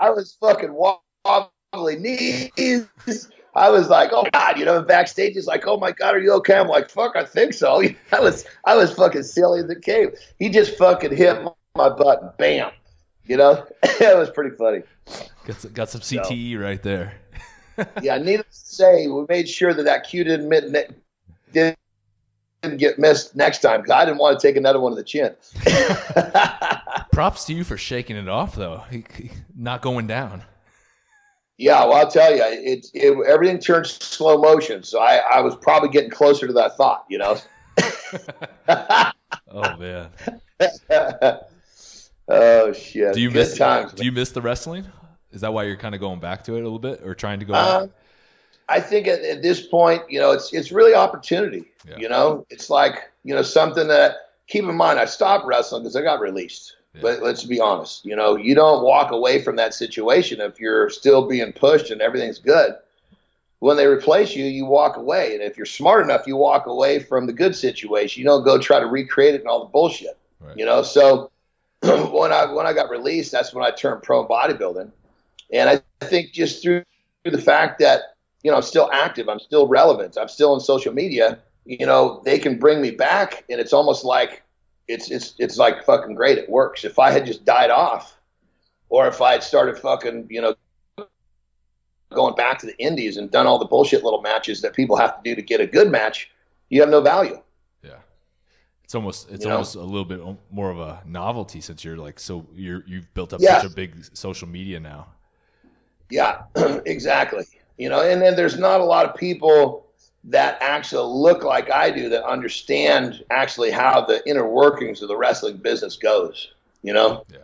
I was fucking wobbly knees. I was like, oh God, you know, backstage is like, oh my God, are you okay? I'm like, fuck, I think so. I was fucking silly in the cave. He just fucking hit my butt and bam, you know? It was pretty funny. Got some CTE right there. Yeah, needless to say, we made sure that cue didn't get missed next time because I didn't want to take another one in the chin. Props to you for shaking it off, though. Not going down. Yeah, well, I'll tell you, everything turned slow motion, so I was probably getting closer to that thought, you know? Oh, man. Oh, shit. Do you miss the wrestling? Is that why you're kind of going back to it a little bit or trying to go back? I think at this point, you know, it's really opportunity, you know? It's like, you know, something that, keep in mind, I stopped wrestling because I got released. Yeah. But let's be honest, you know, you don't walk away from that situation if you're still being pushed and everything's good. When they replace you, you walk away. And if you're smart enough, you walk away from the good situation. You don't go try to recreate it and all the bullshit, you know? So when I got released, that's when I turned pro in bodybuilding. And I think just through the fact that, you know, I'm still active, I'm still relevant, I'm still on social media, you know, they can bring me back. And it's almost like it's like fucking great. It works. If I had just died off, or if I had started fucking, you know, going back to the indies and done all the bullshit little matches that people have to do to get a good match, you have no value. Yeah. It's almost a little bit more of a novelty since you're like, you've built up such a big social media now. Yeah, exactly. You know, and then there's not a lot of people that actually look like I do that understand actually how the inner workings of the wrestling business goes, you know? Yeah.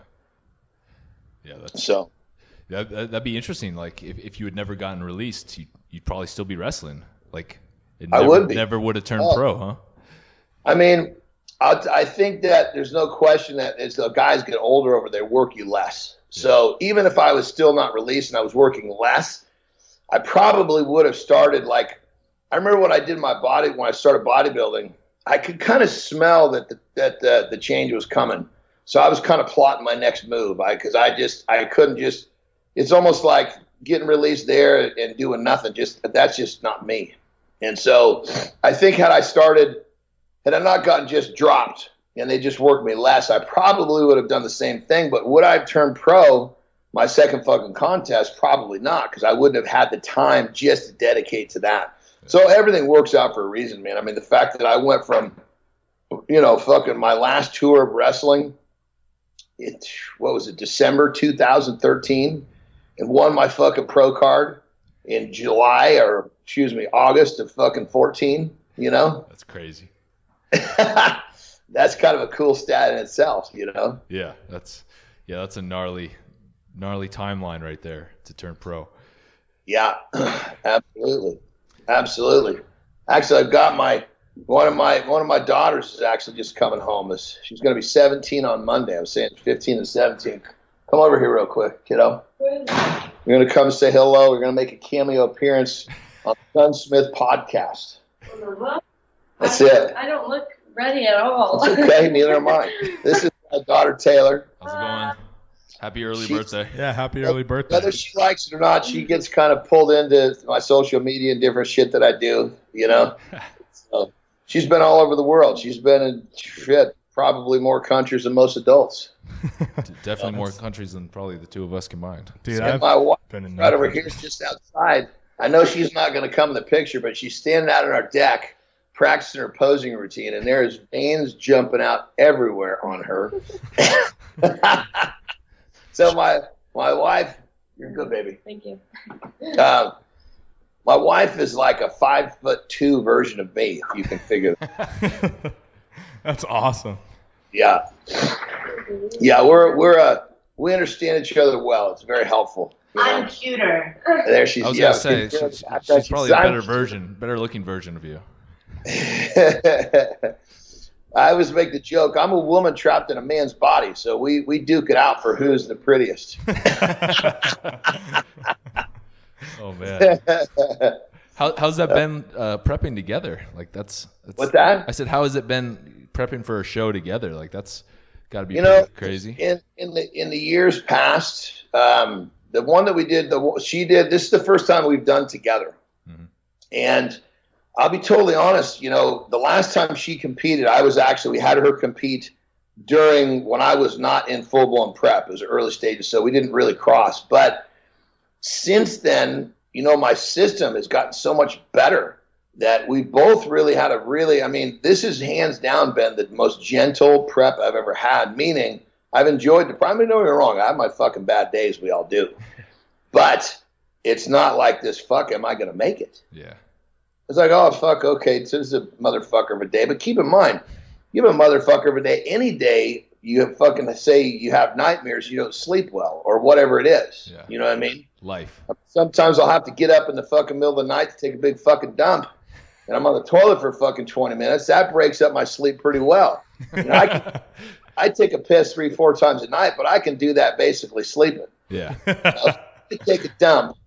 Yeah. That'd be interesting. Like if you had never gotten released, you'd probably still be wrestling. Like never would have turned pro, huh? I mean, I think that there's no question that as the guys get older over there, work you less. Yeah. So even if I was still not released and I was working less, I probably would have started like, I remember when I did my body, when I started bodybuilding, I could kind of smell that the change was coming. So I was kind of plotting my next move because I couldn't just, it's almost like getting released there and doing nothing. That's just not me. And so I think had I not gotten just dropped and they just worked me less, I probably would have done the same thing. But would I have turned pro my second fucking contest? Probably not, because I wouldn't have had the time just to dedicate to that. So everything works out for a reason, man. I mean, the fact that I went from, you know, fucking my last tour of wrestling, December 2013, and won my fucking pro card in August of fucking 14, you know? That's crazy. That's kind of a cool stat in itself, you know? Yeah, that's a gnarly timeline right there to turn pro. Yeah, absolutely. Absolutely. Actually, I've got one of my daughters is actually just coming home. She's going to be 17 on Monday. I was saying 15 and 17. Come over here real quick, kiddo. You're going to come say hello. We're going to make a cameo appearance on the Gunsmith podcast. That's it. I don't look ready at all. It's okay. Neither am I. This is my daughter, Taylor. How's it going? Happy early birthday. Yeah, happy early birthday. Whether she likes it or not, she gets kind of pulled into my social media and different shit that I do, you know? So she's been all over the world. She's been in probably more countries than most adults. Definitely more countries than probably the two of us combined. Dude, my wife right over here is just outside. I know she's not going to come in the picture, but she's standing out on our deck practicing her posing routine, and there's veins jumping out everywhere on her. So my wife, you're good, baby. Thank you. My wife is like a 5'2" version of me, if you can figure that. That's awesome. Yeah. Yeah, we understand each other well. It's very helpful. You know? I'm cuter. There she's. I was gonna say she's probably a better looking version of you. I always make the joke, I'm a woman trapped in a man's body, so we duke it out for who's the prettiest. Oh man. How's that been prepping together? Like that's what's that? I said, how has it been prepping for a show together? Like that's got to be pretty crazy. In the years past, the one that we did, she did. This is the first time we've done together, and I'll be totally honest. You know, the last time she competed, we had her compete during when I was not in full blown prep. It was early stages, so we didn't really cross. But since then, you know, my system has gotten so much better that we both really had this is hands down been the most gentle prep I've ever had, meaning I've enjoyed the prep. Don't get me wrong, I have my fucking bad days, we all do. But it's not like this, fuck, am I going to make it? Yeah. It's like, oh, fuck, okay, so this is a motherfucker of a day. But keep in mind, you have a motherfucker of a day. Any day you have fucking say you have nightmares, you don't sleep well, or whatever it is. Yeah. You know what I mean? Life. Sometimes I'll have to get up in the fucking middle of the night to take a big fucking dump, and I'm on the toilet for fucking 20 minutes. That breaks up my sleep pretty well. You know, I take a piss 3-4 times a night, but I can do that basically sleeping. Yeah. To take a dump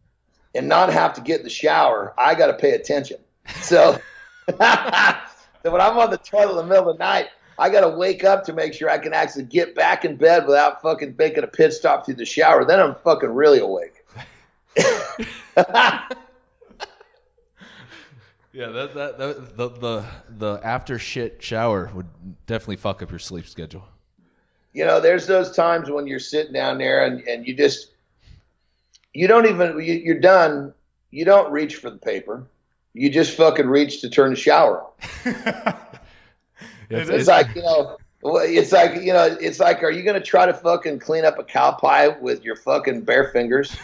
and not have to get in the shower, I got to pay attention. So, so when I'm on the toilet in the middle of the night, I got to wake up to make sure I can actually get back in bed without fucking making a pit stop through the shower. Then I'm fucking really awake. Yeah, the after shit shower would definitely fuck up your sleep schedule. You know, there's those times when you're sitting down there and you're done. You don't reach for the paper. You just fucking reach to turn the shower on. It's like, are you going to try to fucking clean up a cow pie with your fucking bare fingers?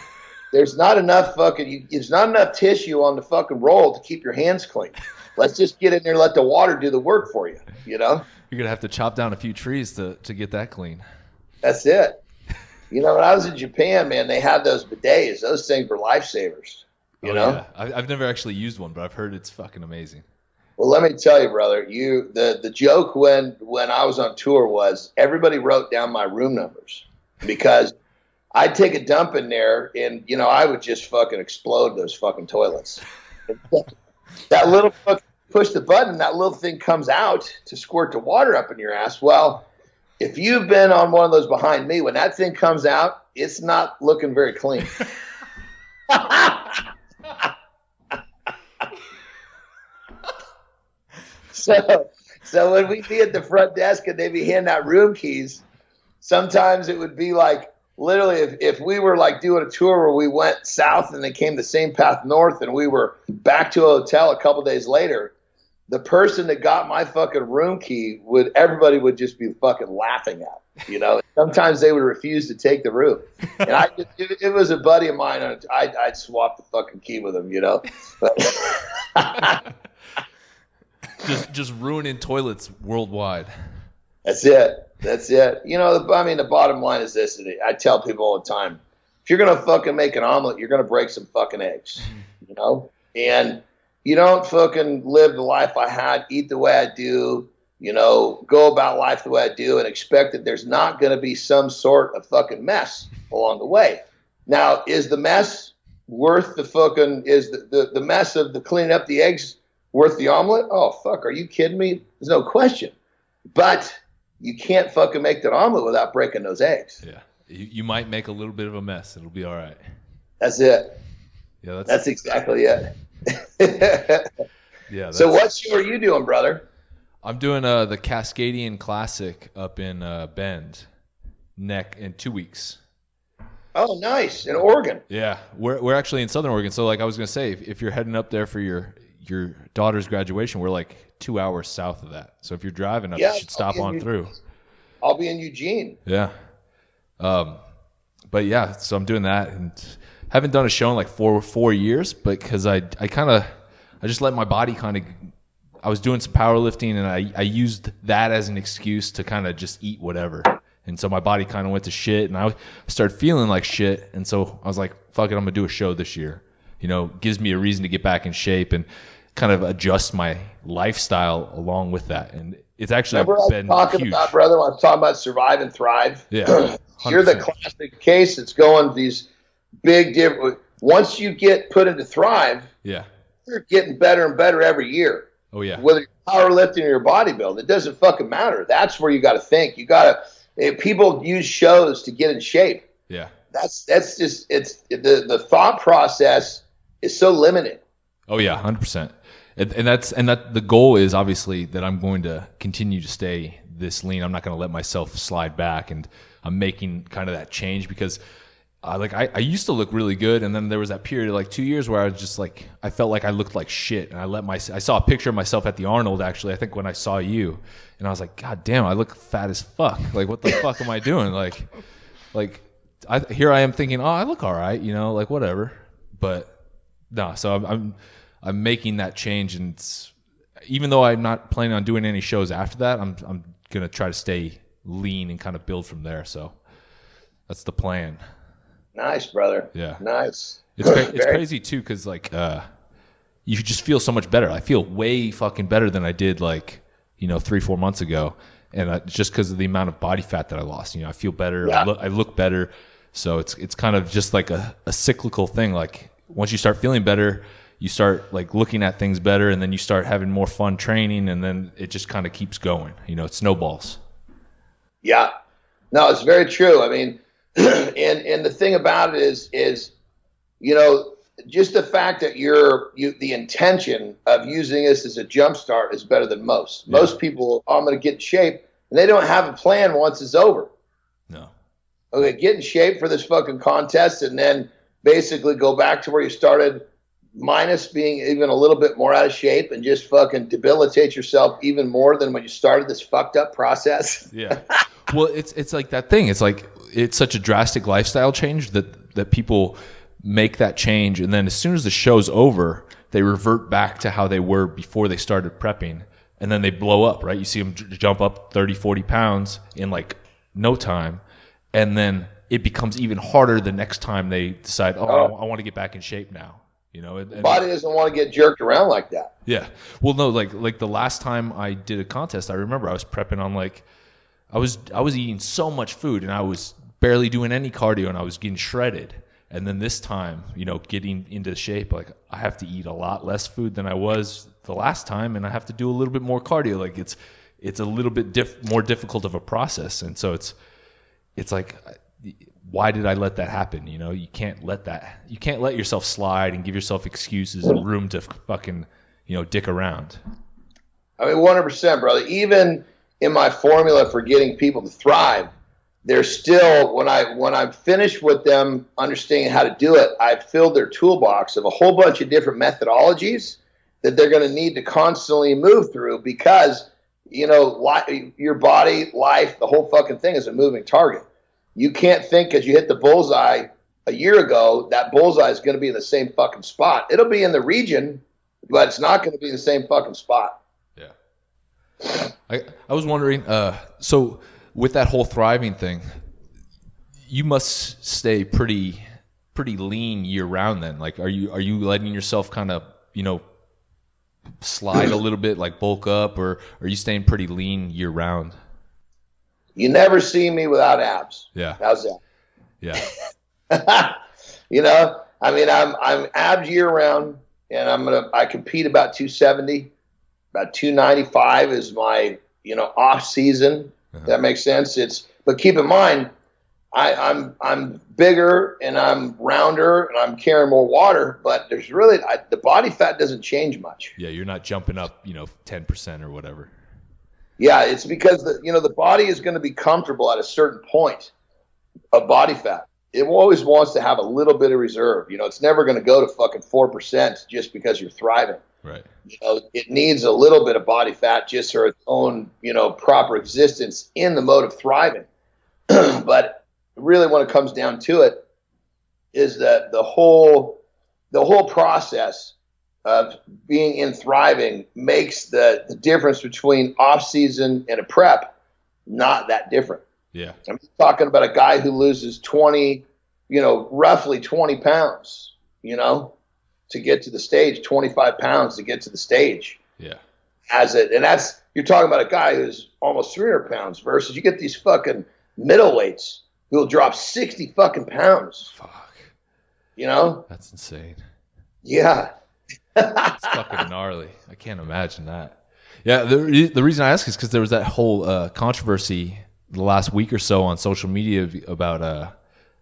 There's not enough there's not enough tissue on the fucking roll to keep your hands clean. Let's just get in there and let the water do the work for you, you know? You're going to have to chop down a few trees to get that clean. That's it. You know, when I was in Japan, man, they had those bidets. Those things were lifesavers, you know? Yeah. I've never actually used one, but I've heard it's fucking amazing. Well, let me tell you, brother, the joke when I was on tour was everybody wrote down my room numbers because I'd take a dump in there and, you know, I would just fucking explode those fucking toilets. That little push the button, that little thing comes out to squirt the water up in your ass. Well, if you've been on one of those behind me, when that thing comes out, it's not looking very clean. So when we'd be at the front desk and they'd be handing out room keys, sometimes it would be like, literally, if we were like doing a tour where we went south and they came the same path north and we were back to a hotel a couple days later, the person that got my fucking room key everybody would just be fucking laughing at, you know. Sometimes they would refuse to take the room, and it was a buddy of mine. And I'd swap the fucking key with him, you know. just ruining toilets worldwide. That's it. You know, the bottom line is this. I tell people all the time, if you're going to fucking make an omelet, you're going to break some fucking eggs, you know? And you don't fucking live the life I had, eat the way I do, you know, go about life the way I do and expect that there's not going to be some sort of fucking mess along the way. Now, is the mess worth the fucking, is the mess of the cleaning up the eggs worth the omelet? Oh, fuck, are you kidding me? There's no question. But you can't fucking make that omelet without breaking those eggs. Yeah. You might make a little bit of a mess. It'll be all right. That's it. Yeah, that's exactly it. Yeah. So what show are you doing, brother? I'm doing the Cascadian Classic up in Bend in 2 weeks. Oh, nice. In Oregon. Yeah. We're actually in Southern Oregon. So like I was going to say, if you're heading up there for your daughter's graduation, we're like 2 hours south of that. So if you're driving up, you should stop on through. I'll be in Eugene. Yeah. But yeah, so I'm doing that and haven't done a show in like four years, but because I just let my body I was doing some powerlifting and I used that as an excuse to kind of just eat whatever. And so my body kind of went to shit and I started feeling like shit. And so I was like, fuck it, I'm going to do a show this year. You know, gives me a reason to get back in shape and kind of adjust my lifestyle along with that. And it's actually been huge. Brother, when I was talking about survive and thrive. Yeah. You're the classic case that's going these big different. Once you get put into thrive, yeah, you're getting better and better every year. Oh yeah. Whether you're powerlifting or you're bodybuilding, it doesn't fucking matter. That's where you got to think. You got to. People use shows to get in shape. Yeah. That's just it's the thought process is so limited. Oh yeah, 100%. And that the goal is obviously that I'm going to continue to stay this lean. I'm not going to let myself slide back, and I'm making kind of that change because I used to look really good, and then there was that period of like 2 years where I was just like I felt like I looked like shit, and I saw a picture of myself at the Arnold actually. I think when I saw you, and I was like, God damn, I look fat as fuck. Like what the fuck am I doing? Here I am thinking, oh, I look all right, you know, like whatever. But no, so I'm making that change, and even though I'm not planning on doing any shows after that, I'm gonna try to stay lean and kind of build from there. So that's the plan. Nice, brother. Yeah, nice. It's crazy too, because like you just feel so much better. I feel way fucking better than I did 3-4 months ago, and just because of the amount of body fat that I lost. You know, I feel better. Yeah. I look better. So it's kind of just like a cyclical thing. Like once you start feeling better, you start like looking at things better, and then you start having more fun training, and then it just kind of keeps going. You know, it snowballs. Yeah, no, it's very true. I mean, and the thing about it is, you know, just the fact that the intention of using this as a jump start is better than most. Yeah. Most people, I'm going to get in shape, and they don't have a plan once it's over. No. Okay, get in shape for this fucking contest, and then basically go back to where you started, minus being even a little bit more out of shape, and just fucking debilitate yourself even more than when you started this fucked up process. Yeah. Well, it's like that thing. It's like it's such a drastic lifestyle change that people make that change, and then as soon as the show's over, they revert back to how they were before they started prepping, and then they blow up, right? You see them jump up 30, 40 pounds in like no time, and then it becomes even harder the next time they decide, I want to get back in shape now. You know, The body doesn't want to get jerked around like that. Yeah. Well, no, like the last time I did a contest, I remember I was prepping on I was eating so much food, and I was barely doing any cardio, and I was getting shredded. And then this time, you know, getting into shape, like I have to eat a lot less food than I was the last time, and I have to do a little bit more cardio. Like it's a little bit more difficult of a process, and so it's like, why did I let that happen? You know, you can't let yourself slide and give yourself excuses and room to fucking, you know, dick around. I mean, 100%, brother. Even in my formula for getting people to thrive, there's still, when I'm finished with them understanding how to do it, I've filled their toolbox of a whole bunch of different methodologies that they're going to need to constantly move through, because, you know, your body, life, the whole fucking thing is a moving target. You can't think because you hit the bullseye a year ago, that bullseye is going to be in the same fucking spot. It'll be in the region, but it's not going to be in the same fucking spot. Yeah. I was wondering, so with that whole thriving thing, you must stay pretty lean year round then. Like, are you letting yourself kind of, you know, slide a little bit, like bulk up, or are you staying pretty lean year round? You never see me without abs. Yeah. How's that? Yeah. You know, I mean, I'm abs year round, and I compete about 270, about 295 is my, you know, off season. That makes sense. But keep in mind, I'm bigger and I'm rounder and I'm carrying more water, but there's really the body fat doesn't change much. Yeah, you're not jumping up, you know, 10% or whatever. Yeah, it's because the body is going to be comfortable at a certain point of body fat. It always wants to have a little bit of reserve. You know, it's never going to go to fucking 4% just because you're thriving. Right. You know, it needs a little bit of body fat just for its own, you know, proper existence in the mode of thriving. But really, when it comes down to it, is that the whole process of being in thriving makes the difference between off season and a prep not that different. Yeah. I'm talking about a guy who loses 20, you know, roughly 20 pounds, you know, to get to the stage, 25 pounds to get to the stage. Yeah. You're talking about a guy who's almost 300 pounds versus you get these fucking middleweights who will drop 60 fucking pounds. Fuck. You know? That's insane. Yeah. It's fucking gnarly. I can't imagine that. Yeah, the reason I ask is because there was that whole controversy the last week or so on social media about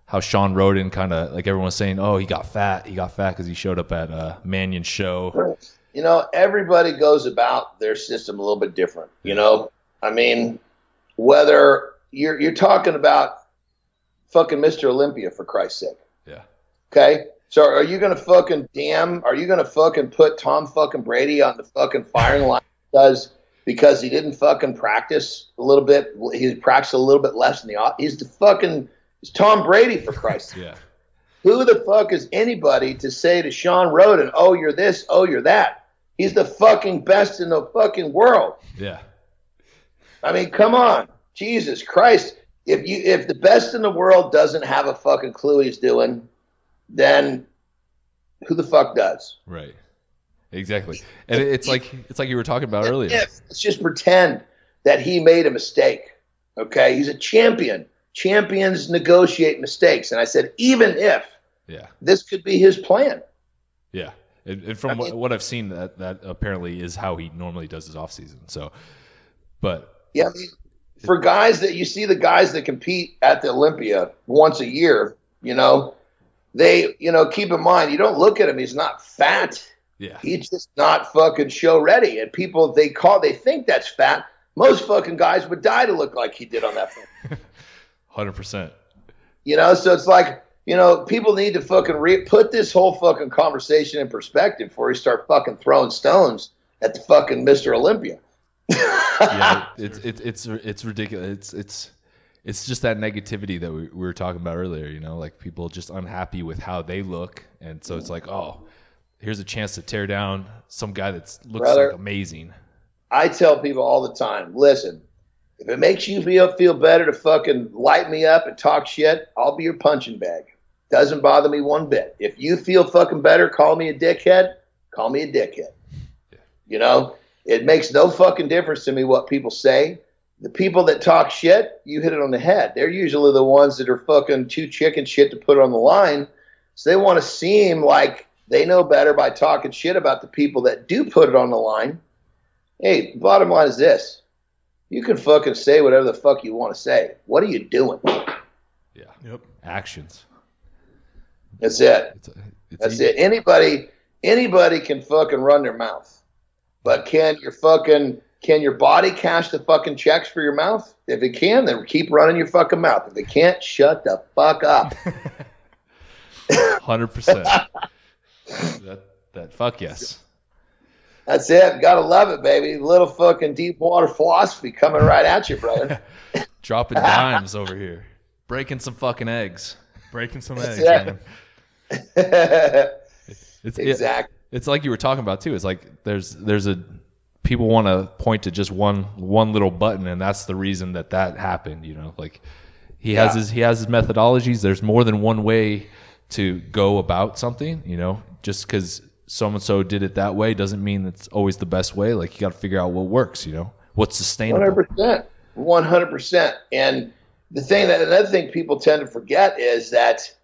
how Sean Roden kind of, like, everyone was saying, oh, he got fat because he showed up at Mannion's show. You know, everybody goes about their system a little bit different. You know, I mean, whether you're talking about fucking Mr. Olympia, for Christ's sake. Yeah. Okay. So are you going to fucking put Tom fucking Brady on the fucking firing line because he didn't fucking practice a little bit? He practiced a little bit less in the off. He's Tom Brady, for Christ's sake. Yeah. Who the fuck is anybody to say to Sean Roden, oh, you're this, oh, you're that? He's the fucking best in the fucking world. Yeah. I mean, come on. Jesus Christ. If the best in the world doesn't have a fucking clue what he's doing, then who the fuck does? Right. Exactly. And it's like you were talking about earlier. Let's just pretend that he made a mistake. Okay? He's a champion. Champions negotiate mistakes. And I said, even if this could be his plan. Yeah. And from what I've seen, that apparently is how he normally does his off season. So, but yeah, I mean, for guys that you see, the guys that compete at the Olympia once a year, you know, they, keep in mind, you don't look at him. He's not fat. Yeah. He's just not fucking show ready. And people, they think that's fat. Most fucking guys would die to look like he did on that film. 100%. So it's like, people need to fucking put this whole fucking conversation in perspective before you start fucking throwing stones at the fucking Mr. Olympia. Yeah, it's ridiculous. It's just that negativity that we were talking about earlier, like people just unhappy with how they look. And so it's like, oh, here's a chance to tear down some guy that looks like amazing. I tell people all the time, listen, if it makes you feel better to fucking light me up and talk shit, I'll be your punching bag. Doesn't bother me one bit. If you feel fucking better, call me a dickhead, call me a dickhead. It makes no fucking difference to me what people say. The people that talk shit, you hit it on the head. They're usually the ones that are fucking too chicken shit to put on the line. So they want to seem like they know better by talking shit about the people that do put it on the line. Hey, bottom line is this. You can fucking say whatever the fuck you want to say. What are you doing? Yeah. Yep. Actions. That's it. That's it. Anybody can fucking run their mouth. But can your body cash the fucking checks for your mouth? If it can, then keep running your fucking mouth. If it can't, shut the fuck up. 100%. That fuck yes. That's it. Gotta love it, baby. Little fucking deep water philosophy coming right at you, brother. Dropping dimes over here. Breaking some fucking eggs. Breaking some eggs, man. Exactly. It's like you were talking about too. It's like there's people want to point to just one little button, and that's the reason that happened. Like he has his methodologies. There's more than one way to go about something. Just because so and so did it that way doesn't mean it's always the best way. Like you got to figure out what works. What's sustainable. 100%. And another thing people tend to forget is that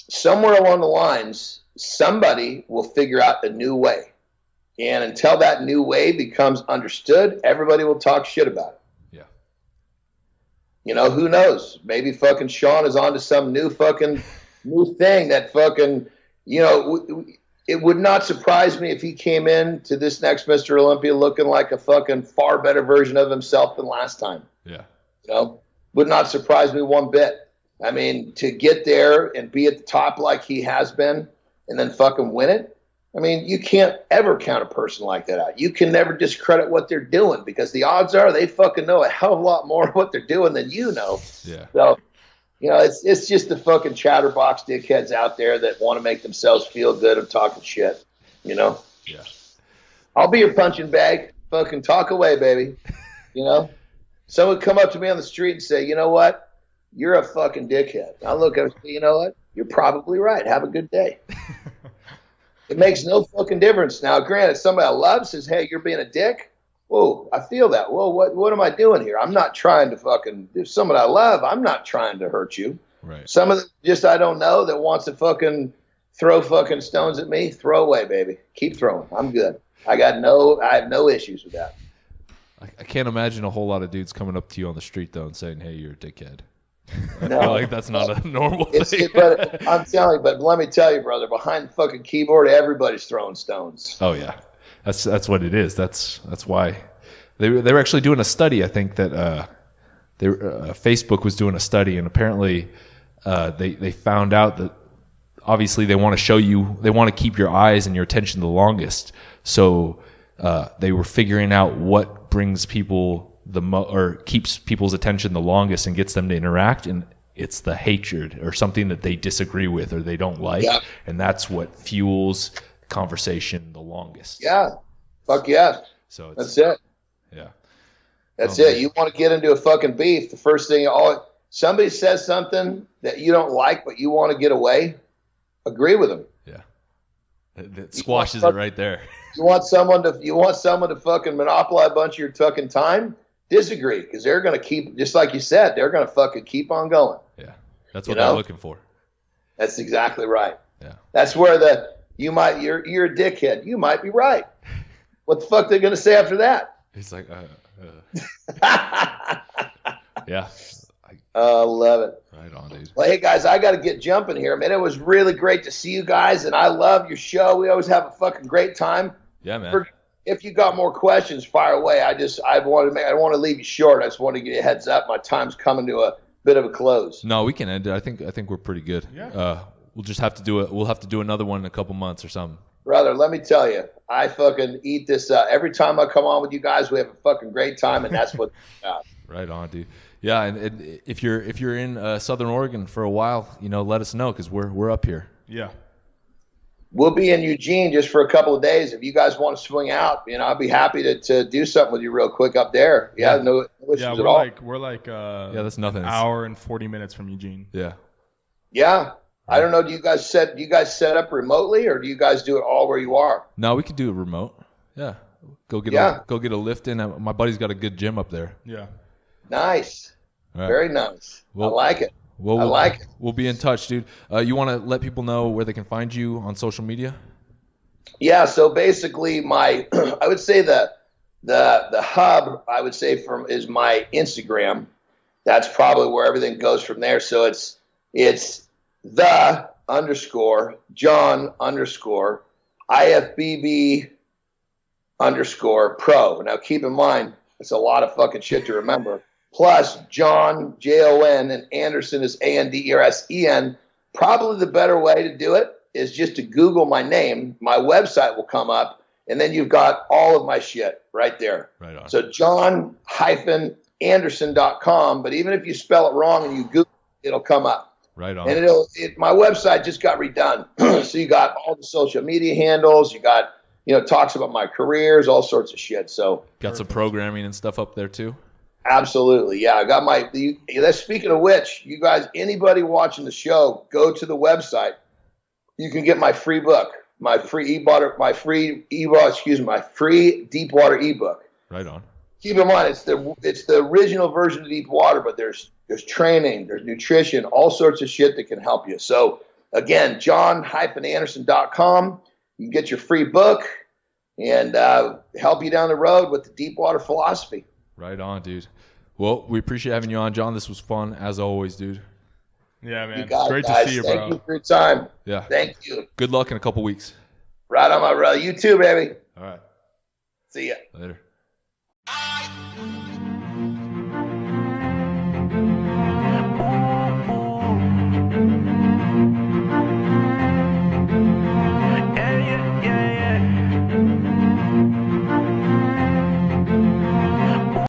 somewhere along the lines, somebody will figure out a new way. And until that new way becomes understood, everybody will talk shit about it. Yeah. Who knows? Maybe fucking Sean is onto some new thing that fucking, it would not surprise me if he came in to this next Mr. Olympia looking like a fucking far better version of himself than last time. Yeah. Would not surprise me one bit. I mean, to get there and be at the top like he has been and then fucking win it. I mean, you can't ever count a person like that out. You can never discredit what they're doing because the odds are they fucking know a hell of a lot more of what they're doing than you know. Yeah. So, it's just the fucking chatterbox dickheads out there that want to make themselves feel good of talking shit, Yeah. I'll be your punching bag. Fucking talk away, baby. Someone would come up to me on the street and say, you know what? You're a fucking dickhead. I look at him and say, you know what? You're probably right. Have a good day. It makes no fucking difference. Now, granted, somebody I love says, hey, you're being a dick. Whoa, I feel that. Whoa, what am I doing here? I'm not trying to fucking, if somebody I love, I'm not trying to hurt you. Right. Some of them just I don't know that wants to fucking throw fucking stones at me. Throw away, baby. Keep throwing. I'm good. I have no issues with that. I can't imagine a whole lot of dudes coming up to you on the street though and saying, hey, you're a dickhead. I No. feel like that's not a normal thing. But I'm telling you, but let me tell you, brother, behind the fucking keyboard, everybody's throwing stones. Oh yeah, that's what it is. That's why they were actually doing a study. I think that Facebook was doing a study, and apparently they found out that obviously they want to keep your eyes and your attention the longest. So they were figuring out what brings people or keeps people's attention the longest and gets them to interact, and it's the hatred or something that they disagree with or they don't like. Yeah. And that's what fuels conversation the longest. Yeah. Fuck yeah. So that's it. Yeah. That's it. You want to get into a fucking beef, the first thing somebody says something that you don't like but you want to get away, agree with them. Yeah. It squashes it right there. You want someone to fucking monopolize a bunch of your fucking time? Disagree, because they're going to keep, just like you said, they're going to fucking keep on going. Yeah, that's what they're looking for. That's exactly right. Yeah, that's where you're a dickhead. You might be right. What the fuck they going to say after that? He's like, yeah. Love it. Right on, dude. Well, hey, guys, I got to get jumping here, man. It was really great to see you guys, and I love your show. We always have a fucking great time. Yeah, man. If you got more questions, fire away. I don't want to leave you short. I just want to give you a heads up. My time's coming to a bit of a close. No, we can end it. I think we're pretty good. Yeah. We'll just have to do it. We'll have to do another one in a couple months or something. Brother, let me tell you, I fucking eat this every time I come on with you guys. We have a fucking great time, and that's what. Right on, dude. Yeah, and if you're in Southern Oregon for a while, let us know because we're up here. Yeah. We'll be in Eugene just for a couple of days. If you guys want to swing out, I'll be happy to do something with you real quick up there. Yeah, no issues at all. We're like that's nothing. An hour and 40 minutes from Eugene. Yeah. Yeah. I don't know. Do you guys set up remotely, or do you guys do it all where you are? No, we could do it remote. Yeah. Go get a lift in. My buddy's got a good gym up there. Yeah. Nice. Right. Very nice. Well, I like it. Well, I like it. We'll be in touch, dude. You want to let people know where they can find you on social media? Yeah. So basically, I would say the hub I would say is my Instagram. That's probably where everything goes from there. So it's the _Jon _ IFBB _ Pro. Now keep in mind, it's a lot of fucking shit to remember. Plus Jon, Jon, and Andersen is Andersen. Probably the better way to do it is just to Google my name. My website will come up, and then you've got all of my shit right there. Right on. So Jon-Andersen.com, but even if you spell it wrong and you Google it, it'll come up. Right on. And my website just got redone. So you got all the social media handles. You got, talks about my careers, all sorts of shit. So got some programming and stuff up there too. Absolutely. Yeah. I got speaking of which, you guys, anybody watching the show, go to the website. You can get my free book, my free deep water ebook. Right on. Keep in mind, it's the original version of Deep Water, but there's training, there's nutrition, all sorts of shit that can help you. So again, Jon-Andersen.com. You can get your free book and help you down the road with the deep water philosophy. Right on, dude. Well, we appreciate having you on, Jon. This was fun as always, dude. Yeah, man. Great to see you, bro. Thank you for your time. Yeah. Thank you. Good luck in a couple weeks. Right on, my brother. You too, baby. All right. See ya. Later.